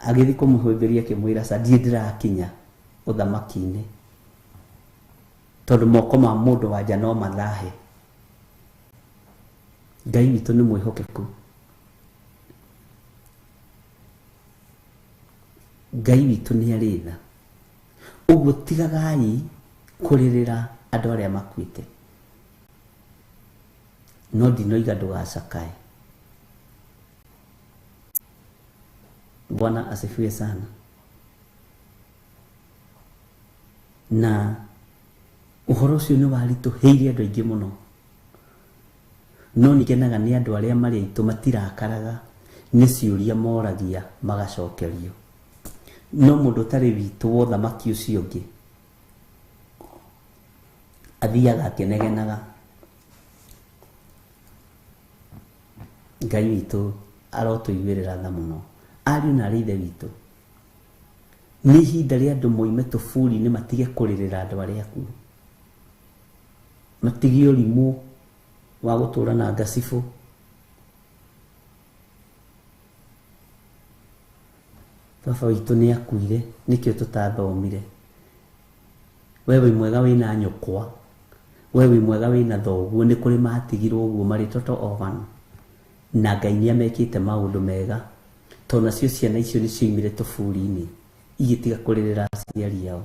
B: Agĩthiĩ kũmũhũthĩria akĩmwĩra, ndirĩ ndĩrakinya ũthamaki-inĩ, tondũ moko ma mũndũ wa nja no mathahe. Ngai witũ nĩ mwĩhokeku. Ngai witũ nĩ arĩ tha. Ũguo tigagai kũrĩrĩra andũ arĩa makuĩte, no ndinoiga ndũgacakae. Bwana asifiwe sana. Na ũhoro ũcio nĩ waritũhĩire andũ aingĩ mũno, no nĩkenaga nĩ andũ arĩa marĩ aitũ matirakaraga, nĩ ciũria moragia magacokerio. No mũndũ ũtarĩ witũ wa ũthamaki ũcio ũngĩ athiaga akĩnegenaga. Ngai witũ arotũiguĩrĩra tha mũno. Ariũ na aarĩ ithe witũ, nĩ ihinda rĩa andũ moime tũburi-inĩ matige kũrĩrĩra andũ arĩa akuũ, matige ũrimũ wa gũtũũra na ngacibũ. Baba witũ nĩ akuire, nĩkĩo tũtathomire. We wĩ mwega wĩna nyũkwa, we wĩ mwega wĩna thoguo. Nĩ kũrĩ matigirwo ũguo marĩ toto ovano, na Ngai nĩ amekĩte maũndũ mega, tondũ nacio ciana icio nĩ cioimire tũburi-inĩ igĩtiga kũrĩrĩra aciari ao.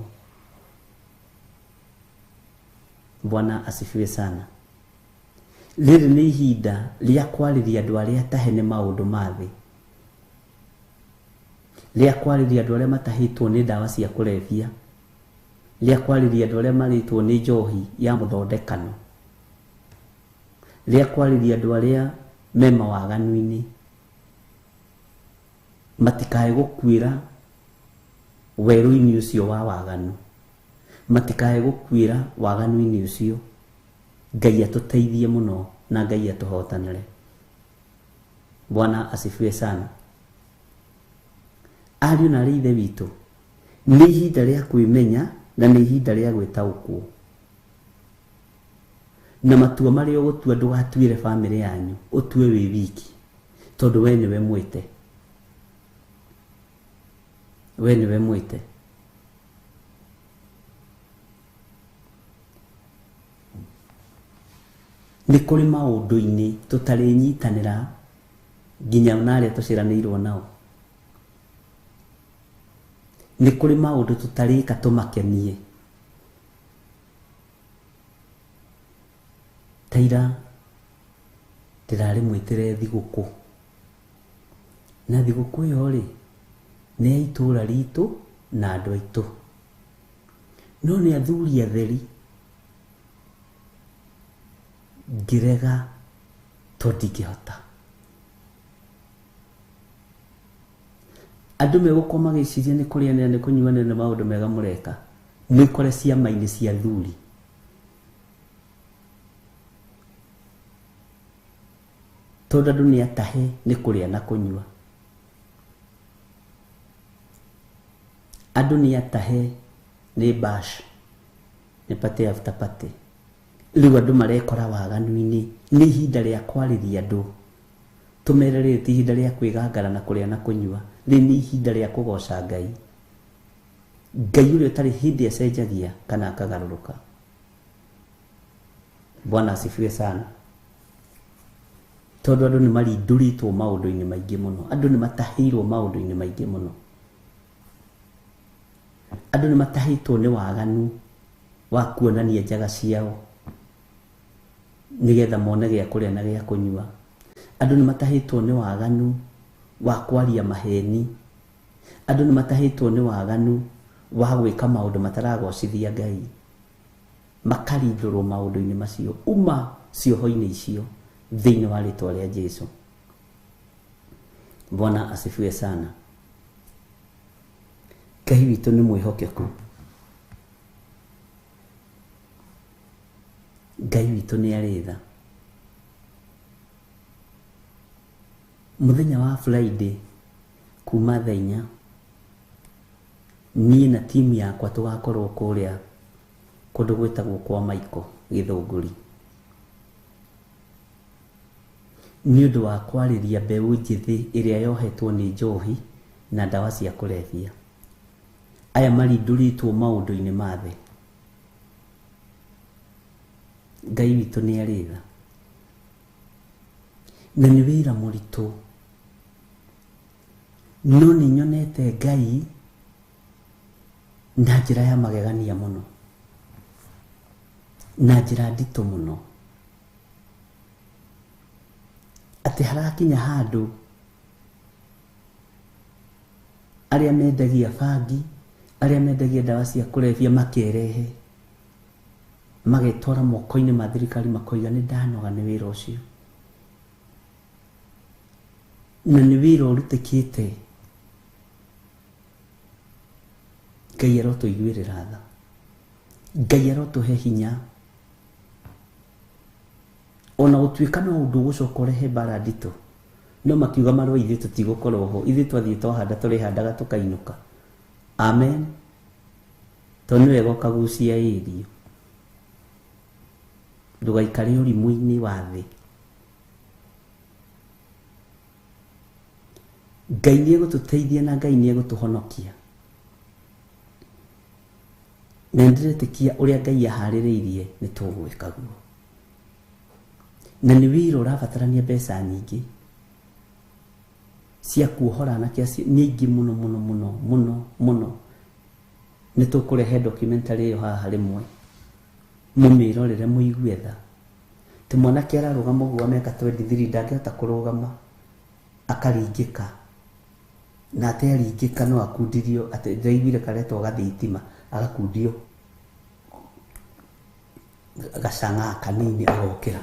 B: Bwana asifiwe sana. Rĩrĩ nĩ ihinda rĩa kwarĩria andũ arĩa atahene maũndũ ma thĩ, rĩa kwarĩria andũ arĩa matahĩtwo nĩ ndawa cia kũrebia, rĩa kwarĩria andũ arĩa marĩtwo nĩ njohi ya mũthondekano, rĩa kwarĩria andũ arĩa me mawaganu-inĩ matikae gũkuĩra werũ-inĩ ũcio wa waganu, matikae gũkuĩra waganu-inĩ ũcio. Ngai atũteithie mũno na Ngai atũhotanĩre. Bwana asifiwe sana. Ariũ na aarĩ ithe witũ, nĩ ihinda rĩa kwĩmenya na nĩ ihinda rĩa gwĩtaũkwo. Na matua marĩa ũgũtua ndũgatuĩre bamĩrĩ yanyu, ũtue wĩ wiki, tondũ we nĩwe mwĩte. We nĩwe mwĩte. Nĩ kũrĩ maũndũ-inĩ tũtarĩnyitanĩra nginya na arĩa tũciranĩirwo nao. Nĩ kũrĩ maũndũ tũtarĩka tũmakenie. Ta ira ndĩrarĩ mwĩtĩre thigũkũ, na thigũkũ ĩyo rĩ nĩ ya itũũra ritũ na andũ aitũ, no nĩ athuri atheri ngĩrega tondũ ndingĩhota. Andũ megũkorwo magĩciria nĩ kũrĩanĩra nĩ kũnyuanĩra nĩ maũndũ mega mũreka, mwĩkore ciama-inĩ cia athuri. Tondũ andũ nĩ atahe nĩ kũrĩa na kũnyua, andũ nĩ atahe nĩ bash, nĩ party after party. Riu andu marekora waganu-ini ni ihinda ria kwariria andu tumerere ti ihinda ria kwigangara na kuria na kunyua ri ni ihinda ria kugoca Ngai. Ngai uria tari hindi acenjagia kana akagaruruka. Bwana asifiwe sana. Tondu andu ni marinduritwo maundu-ini maingi muno, andu ni matahirwo maundu-ini maingi muno, andu ni matahitwo ni waganu wa kuonania njaga ciao nigetha mone gia kuria na gia kunyua. Andu ni matahitwo ni waganu wa kwaria maheni, andu ni matahitwo ni waganu wa gwika maundu mataragocithia Ngai, makarindurwo maundu-ini macio uma cioho-ini icio thiini wa ritwa ria Jesu. Bwana asifiwe sana. Ngai witu ni mwihokeku. Ngai witu ni aritha. Muthenya wa Friday kuma thaa 4 nie na timu yakwa tugakorwo kuria kundu gwitagwo kwa Maiko Githunguri, ni undu wa kwariria mbeu njithi iria yohetwo ni njohi na ndawa cia kulevya. Aya marinduritwo maundu-ini ma thi. Ngai witu ni aritha na ni wira muritu, no ni nyonete Ngai na njira ya magegania muno, na njira nditu muno, ati harakinya handu aria mendagia bangi, aria mendagia ndawa cia kulevya makerehe magetwara moko-ini ma thirikari makoiga ni ndanoga ni wira ucio, na ni wira urutikite. Ngai arotuiguirira tha, Ngai arotuhe hinya, ona gutuika no undu gucoka urehe mbara nditu, no makiuga marwa ithuĩ tũtigũkorwo ho, ithuĩ twathiĩ twahanda tũrĩhandaga tũkainuka. Amen. Tondũ nĩ wega ũkagucia irio, ndũgaikare ũrimũ-inĩ wa thĩ. Ngai nĩ egũtũteithia na Ngai nĩ egũtũhonokia. Na ndiretĩkia ũrĩa Ngai aharĩrĩirie nĩ tũgwĩka guo. Na nĩ wĩra ũrabatarania mbeca nyingĩ cia kuohora anake acio nĩ aingĩ mũno mũno mũno mũno mũno. Nĩ tũkũrehe documentary ĩyo haha rĩmwe mũmĩrorere mũigue tha. Ti mwanake ararũgama ũguo mĩaka 23 ndangĩhota kũrũgama akaringĩka, na ateringĩka no akundirio atĩ ndaiguire karetwo gathitima agakundio gacanga kanini agokĩra.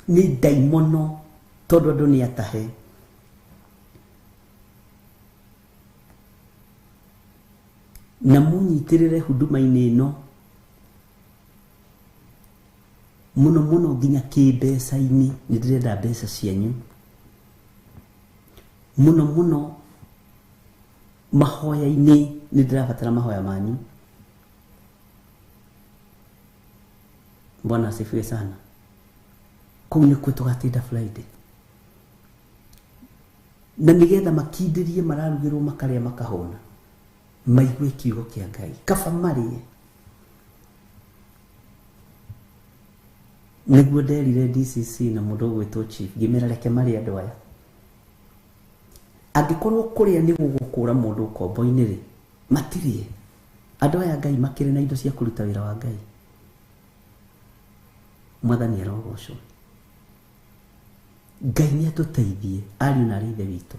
B: Nĩ ndaimono tondũ andũ nĩ atahe. Na mũnyitĩrĩre huduma-inĩ ĩno mũno mũno nginya kĩmbeca-inĩ. Nĩ ndĩrenda mbeca cianyu mũno mũno. Mahoya-inĩ nĩ ndĩrabatara mahoya manyu. Bwana asifiwe sana. Kũu nĩkuo tũgatinda Friday, na nĩgetha makindĩrie mararugĩrwo makarĩa makahũna, maigue kiugo kĩa Ngai kaba marĩe. Nĩguo nderire DCC na mũndũ ũgwĩtwo chief ngĩmera reke marĩ andũ aya. Angĩkorwo kũrĩa nĩ gũgũkũra mũndũ ũkombo-inĩ rĩ, matirĩe. Andũ aya Ngai makĩrĩ na indo cia kũruta wĩra wa Ngai. Mwathani arogocwo. Ngai nĩ atũteithie ariũ na aithe witũ.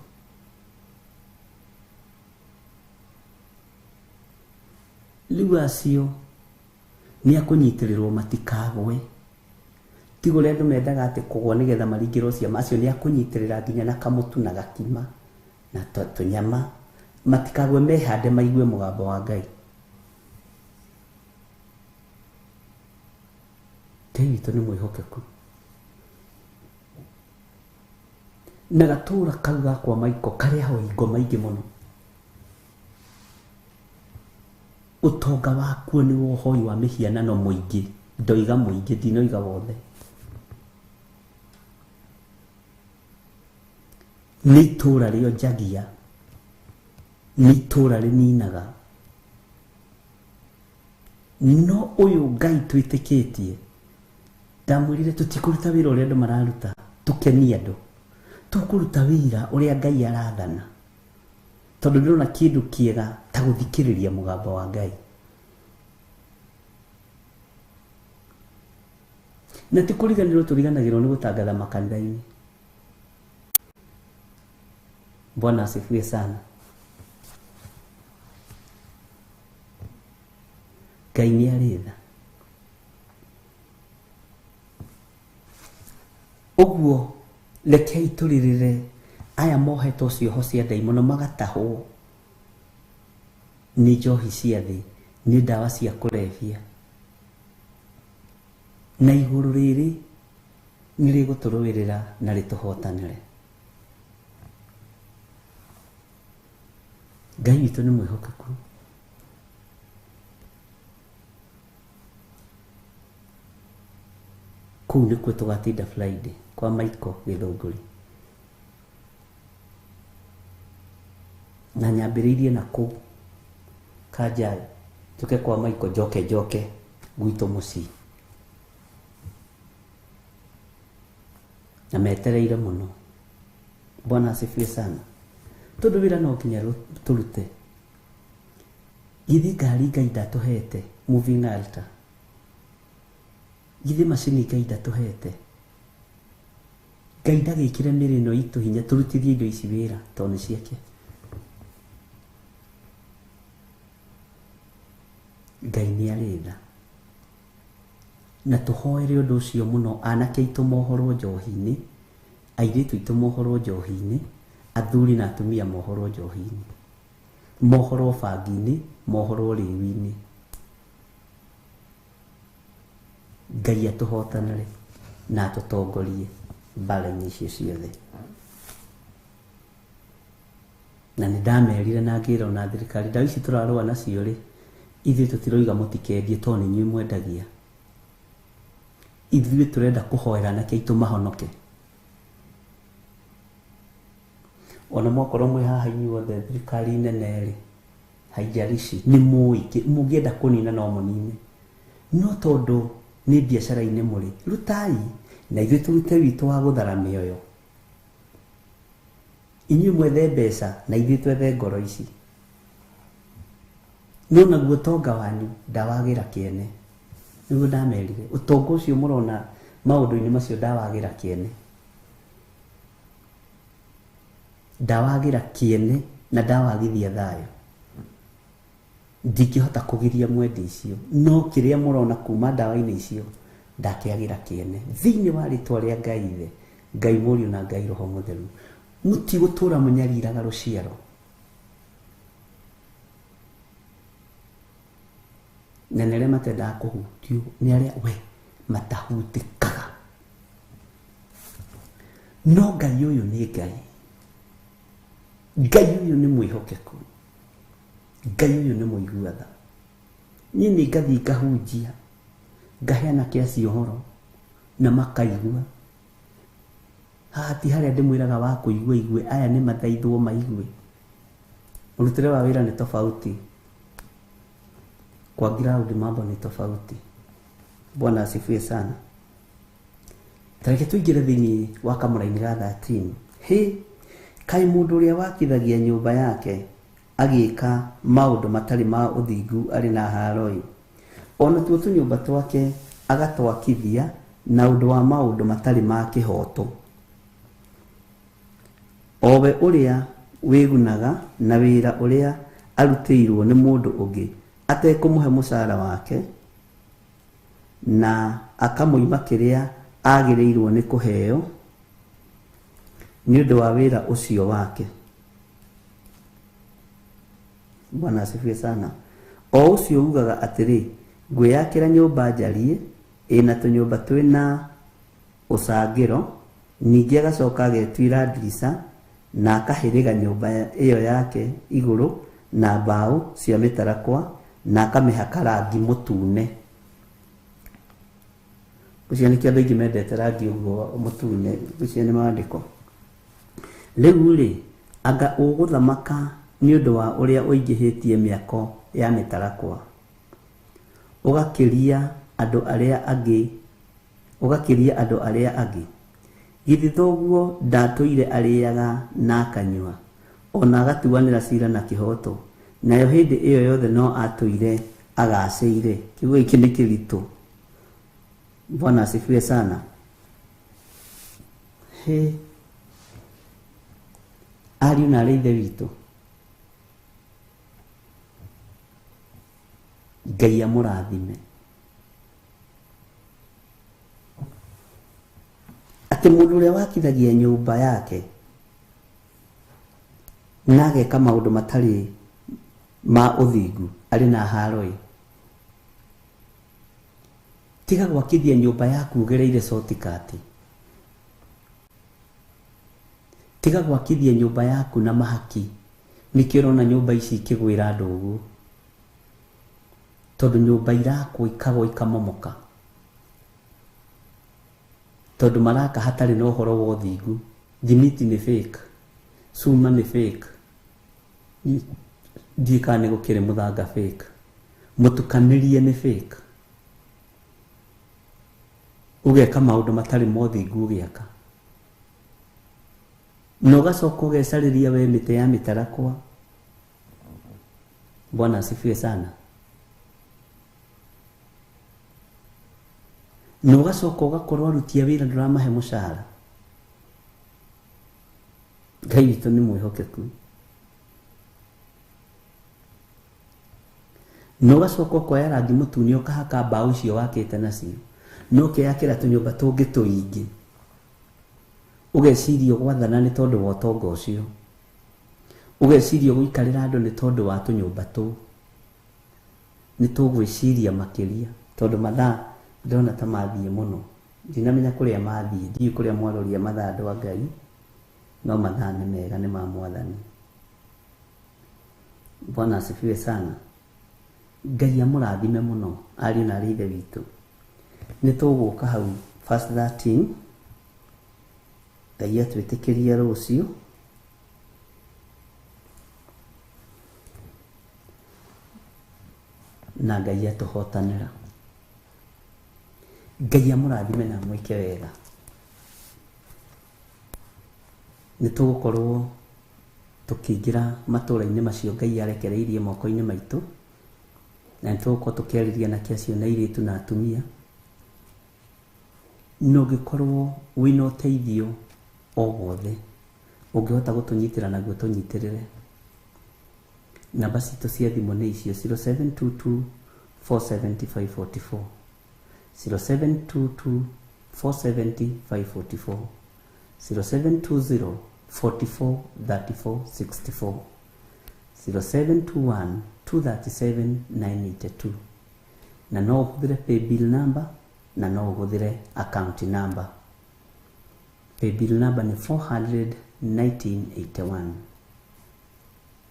B: Rĩu acio nĩ akũnyitĩrĩrwo matikagwe. Tigũrĩa andũ mendaga atĩ kũgwa nĩgetha maringĩrwo ciama. Acio nĩ akũnyitĩrĩra nginya na kamũtu na gakima na tũnyama, matikagwe mehande maigue mũgambo wa Ngai. Ngai witũ nĩ mwĩhokeku. Na gatũra kau gakwa Maiko karĩ ho hingo maingĩ mũno. Ũtonga wakuo nĩ wohoi wa mĩhianano mũingĩ ndoiga muingi ndinoiga wothe nĩ itũũra rĩo njagia nĩ itũũra rĩninaga no ũyũ Ngai twĩtĩkĩtie ndamwĩrire tũtikũruta wĩra ũrĩa andũ mararuta tũkenie andũ tũkũruta wĩra ũrĩa Ngai arathana tondũ ndĩrona kĩndũ kĩega ta gũthikĩrĩria mũgambo wa Ngai na ti kũriganĩrwo tũriganagĩrwo nĩ gũtangatha makanitha-inĩ. Bwana asifiwe sana. Ngai nĩ arĩ tha. Ũguo rekei tũrĩrĩre aya mohetwo cioho cia ndaimono magatahwo nĩ njohi cia thĩ nĩ ndawa cia kũrebia na igũrũ rĩrĩ nĩ rĩgũtũrũĩrĩra na rĩtũhotanĩre. Ngai witũ nĩ mwĩhokeku. Kũu nĩkuo tũgatinda Friday kwa Michael Gĩthũngũri. Na nyambĩrĩirie na kũu Kanjai tũke kwa Michael njoke gwitũ mũciĩ. Na metereire mũno. Bwana asifiwe sana. Tondũ wĩra no nginya tũrute. Githĩ ngari Ngai ndatũhete moving altar. Githĩ macini Ngai ndatũhete. Ngai ndagĩkĩre mĩrĩ ĩno itũ hinya tũrutithie indo ici wĩra tondũ nĩ ciake. Ngai nĩ arĩ tha. Na tũhoere ũndũ ũcio mũno anake aitũ mohorwo njohi-inĩ, airĩtu aitũ mohorwo njohi-inĩ, athuri na atumia mohorwo njohi-inĩ, mohorwo bangi-inĩ, mohorwo rĩu-inĩ. Ngai atũhotanĩre na atũtongorie mbara-inĩ icio ciothe. Na nĩ ndamerire na ngĩra ona thirikari ndawa ici tũrarũa nacio rĩ, ithuĩ tũtiroiga mũtikendie tondũ nĩ inyuĩ mwendagia. Ithuĩ tũrenda kũhoera anake aitũ mahonoke. Ona mwakorwo mwĩ haha inyuothe thirikari nene rĩ, haijalishi nĩ mũingĩ mũngĩenda kũnina no mũnine. No tondũ nĩ biacara-inĩ mũrĩ, rutai na ithuĩ tũrute witũ wa gũthara mĩoyo. Inyuĩ mwethe mbeca na ithuĩ twethe ngoro ici. No naguo tonga wanyu ndawagĩra kĩene. Nĩguo ndamerire ũtonga ũcio mũrona maũndũ-inĩ macio ndawagĩra kĩene. Ndawagĩra kĩene na ndawagithia thayũ. Ndingĩhota kũgiria mwendi icio. No kĩrĩa mũrona kuma ndawa-inĩ icio ndakĩagĩra kĩene. Thĩinĩ wa rĩtwa rĩa Ngai Ithe, Ngai Mũriũ na Ngai Roho Mũtheru. Mũtigũtũra mũnyariraga rũciaro. Na nĩ arĩa matendaga kũhutio nĩ arĩa we matahutĩkaga. No Ngai ũyũ nĩ Ngai. Ngai ũyũ nĩ mwĩhokeku. Ngai ũyũ nĩ mũigua tha. Niĩ nĩ ngathiĩ ngahunjia, ngaheana kĩaci ũhoro na makaigua. Haha ti harĩa ndĩmwĩraga wa kũigua igue, aya nĩ mathaithwo maigue. Mũrutĩre wa wĩra nĩ tofauti. Kwa ground mambo ni tofauti. Bwana asifiwe sana. Tareke tuingire thĩinĩ wa kamũra-inĩ ga 13. Kaĩ mũndũ ũrĩa wakithagia nyũmba yake agĩka maũndũ matarĩ ma ũthingu arĩ na haro-ĩ. Ona tuo tũnyũmba twake agatwakithia na ũndũ wa maũndũ matarĩ ma kĩhoto. Owe ũrĩa wĩgunaga na wĩra ũrĩa arutĩirwo nĩ mũndũ ũngĩ atekũmũhe mũcara wake na akamũima kĩrĩa agĩrĩirwo nĩ kũheo nĩ ũndũ wa wĩra ũcio wake. Bwana asifiwe sana. O ũcio ugaga atĩrĩ, ngwĩyakĩra nyũmba njarie ĩna tũnyũmba twĩna ũcangĩro, ningĩ agacoka agetuĩra ndirica na akahĩrĩga nyũmba ĩyo yake igũrũ na mbaũ cia mĩtarakwa na akamĩhaka rangi mũtune. ucio nä kä andå aingä mendete rangi å guo må tune ucio nä mandä rä u rä anga å gå thamaka nä å ndå wa å rä a å ingä hä tie mä ako ya mä tarakwa å gakä ria andå arä a angä githä thoguo ndatå ire arĩaga na akanyua ona agatuanä ra cira na kä hoto nayo hä ndä ä yo yothe no atå ire agacä ire kä guo gä kä nä kä ritå. Bwana asifiwe sana. He ariũ na arĩ ithe witũ, Ngai amũrathime atĩ mũndũ ũrĩa wakithagia nyũmba yake na ageka maũndũ matarĩ ma ũthingu arĩ na haro-ĩ, tiga gwakithia nyũmba yaku ũgereire shortcut, tiga gwakithia nyũmba yaku na mahaki. Nĩkĩo ũrona nyũmba ici ikĩgwĩra andũ ũguo, tondũ nyũmba irakwo ikagwa ikamomoka, tondũ maraka hatarĩ na ũhoro wa ũthingu. Thimiti nĩ fake, cuma nĩ fake, ndiĩ kana nĩ gũkĩrĩ mũthanga fake, mũtukanĩrie nĩ fake, ũgeka maũndũ matarĩ ma ũthingu ũgĩaka, na ũgacoka ũgecarĩria we mĩtĩ ya mĩtarakwa. Bwana asifiwe sana. Na ũgacoka ũgakorwo aruti a wĩra ndũramahe mũcara. Ngai witũ nĩ mwĩhokeku. Na ũgacoka ũkoya rangi mũtune ũkahaka mbaũ icio wakĩte nacio, no ũkeyakĩra tũnyũmba tũngĩ tũingĩ, ũgeciria gwathana nĩ tondũ wa ũtonga ũcio, ũgeciria gũikarĩra andũ nĩ tondũ wa tũnyũmba tũu. Nĩ tũgwĩciria makĩria tondũ mathaa ndona ta mathiĩ mũno, ndinamenya kũrĩa mathiĩ, ndiũĩ kũrĩa mwaroria mathaa andũ a Ngai, no mathaa nĩ mega, nĩ ma Mwathani. Bwana asifiwe sana. Ngai amũrathime mũno ariũ na arĩ ithe witũ. Nĩ tũgũka hau verse 13, Ngai atwĩtĩkĩrie rũciũ na Ngai atũhotanĩra. Ngai amũrathime na mwĩke wega. Nĩ tũgũkorwo tũkĩingĩra matũũra-inĩ macio Ngai arekereirie moko-inĩ maitũ, na nĩ tũgũkorwo tũkĩarĩria na acio na airĩtu na atumia. Na ũngĩkorwo wĩna ũteithio o wothe ũngĩhota gũtũnyitĩra naguo tũnyitĩrĩre. Namba citũ cia thimũ nĩ icio 0722 470 544, 0722 470 544, 0720 44 34 64, 0721 237 982. Na no ũhũthĩre paybill number na no ũhũthĩre account number. Paybill number ni 400-1981.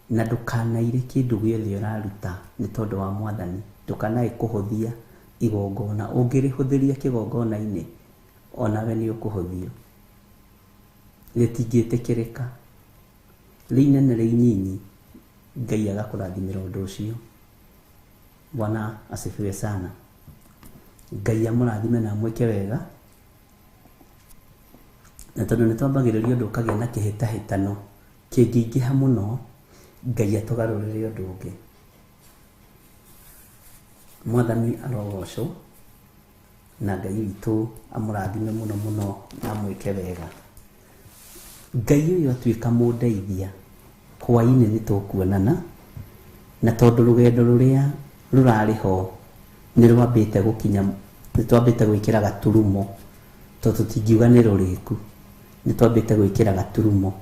B: Na ndũkanaire kĩndũ gĩothe ũraruta nĩ tondũ wa Mwathani. Ndũkanae kũhũthia igongona. Ũngĩrĩhũthĩria kĩgongona-inĩ onawe nĩ ũkũhũthio, rĩtingĩtĩkĩrĩka. Rĩinene rĩinyinyi Ngai agakũrathimĩra ũndũ ũcio. Bwana asifiwe sana. Ngai amũrathime na mwĩke wega. Na tondũ nĩ twambagĩrĩria ũndũ ũkagĩa na kĩhĩtahĩtano kĩngĩingĩha mũno, Ngai atũgarũrĩre ũndũ ũngĩ. Mwathani arogocwo na Ngai witũ amũrathime mũno mũno na mwĩke wega. Ngai ũyũ atuĩka mũndeithia, hwaĩ-inĩ nĩ tũkuonana, na tondũ rũgendo rũrĩa rũrarĩ ho nĩ rwambĩte gũkinya, nĩ twambĩte gwĩkĩra gaturumo, tondũ tũtingiuga nĩ rũrĩku, nĩ twambĩte gwĩkĩra gaturumo.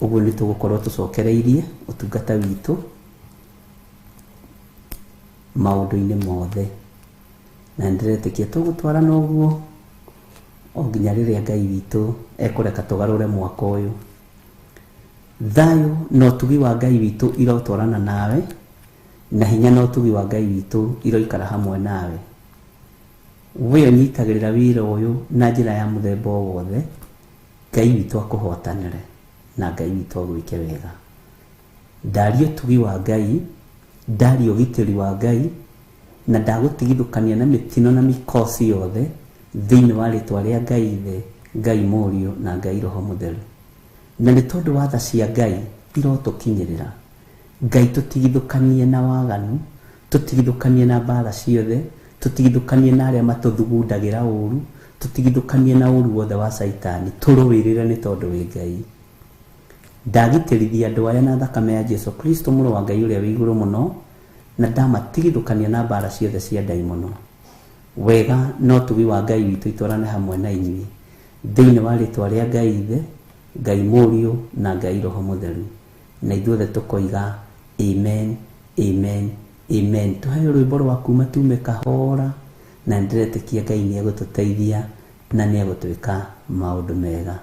B: Ũguo nĩ tũgũkorwo tũcokereirie ũtungata witũ maũndũ-inĩ mothe, na ndĩretĩkia tũgũtwarana ũguo o nginya rĩrĩa Ngai witũ ekũreka tũgarũre mwaka ũyũ. Thayũ na ũtugi wa Ngai witũ irotwarana nawe, na hinya na ũtugi wa Ngai witũ iroikara hamwe nawe. we ũnyitagĩrĩra wĩra ũyũ na njĩra ya mũthemba o wothe, Ngai witũ akũhotanĩre na Ngai witũ agwĩke wega. Ndaria ũtugi wa Ngai, ndaria ũgitĩri wa Ngai, na ndagũtigithũkania na mĩtino na mĩkosi yothe thĩinĩ wa rĩtwa rĩa Ngai Ithe, Ngai Mũriũ na Ngai Roho Mũtheru. Na nĩ tondũ wa tha cia Ngai irotũkinyĩrĩra, Ngai tũtigithũkanie na waganu, tũtigithũkanie na mbara ciothe, tũtigithũkanie na arĩa matũthugundagĩra ũru, tũtigithũkanie na ũru wothe wa Saitani, tũrũĩrĩre nĩ tondũ wĩ Ngai. Ndagitĩrithia andũ aya na thakame ya Jesu Kristo mũrũ wa Ngai ũrĩa wĩ igũrũ mũno, na ndamatigithũkania na mbara ciothe cia ndaimono. Wega no ũtugi wa Ngai witũ itwarane hamwe na inyuĩ thĩinĩ wa rĩtwa rĩa Ngai Ithe, Ngai Mũriũ na Ngai Roho Mũtheru. Na ithuothe tũkoiga amen, amen, amen. Tũheo rwĩmbo rwa kuma tume kahora, na ndĩretĩkia Ngai nĩ egũtũteithia na nĩ egũtwĩka maũndũ mega.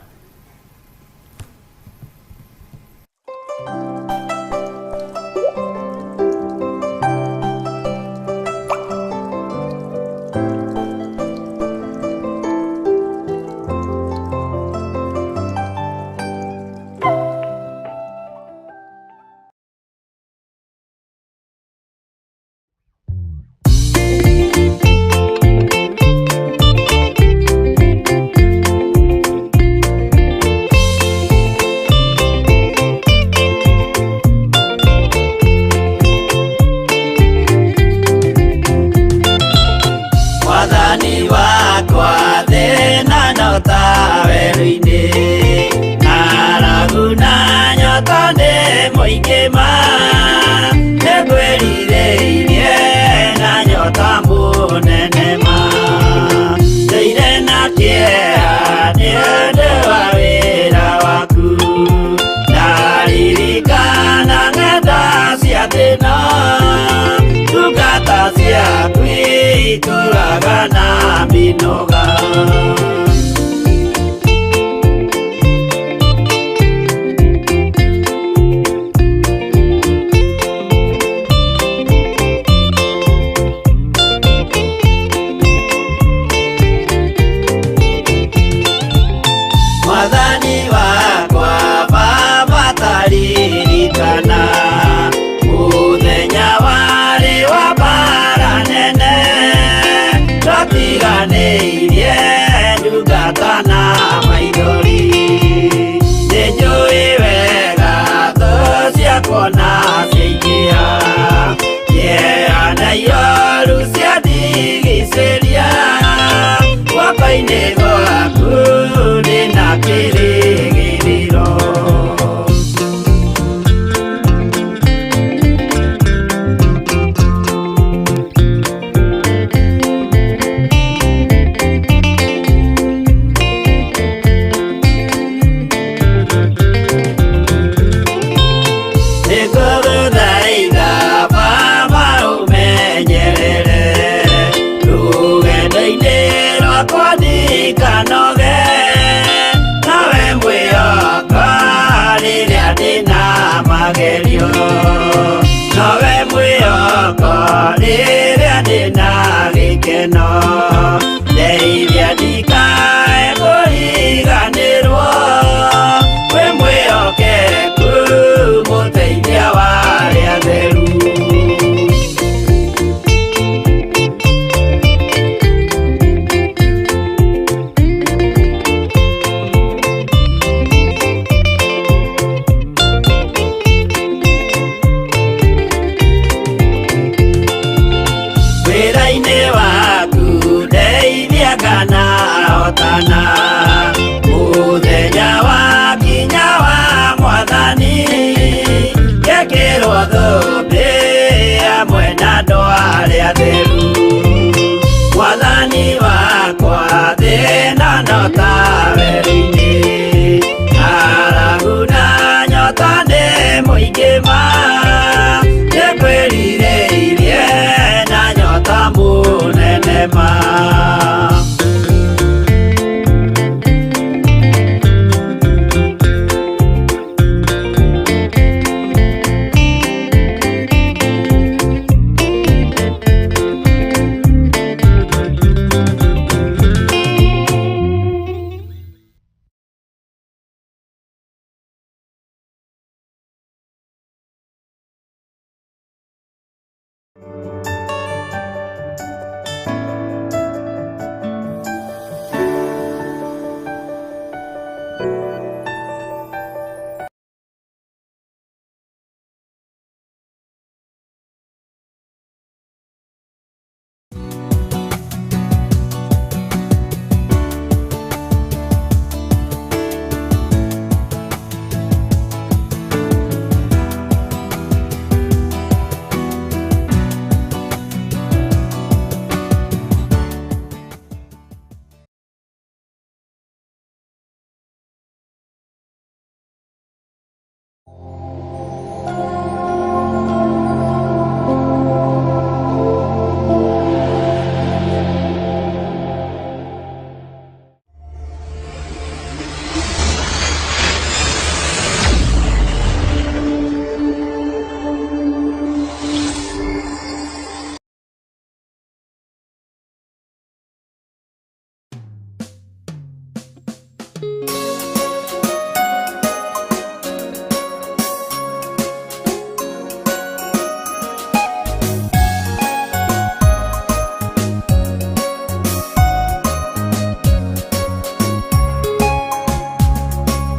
D: Kana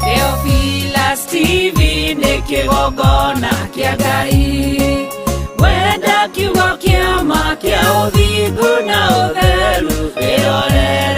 D: Theophilus TV nĩ kĩgongona kĩa Ngai, wenda kiugo kĩa ma kĩa ũthingu na ũtheru, wĩrorere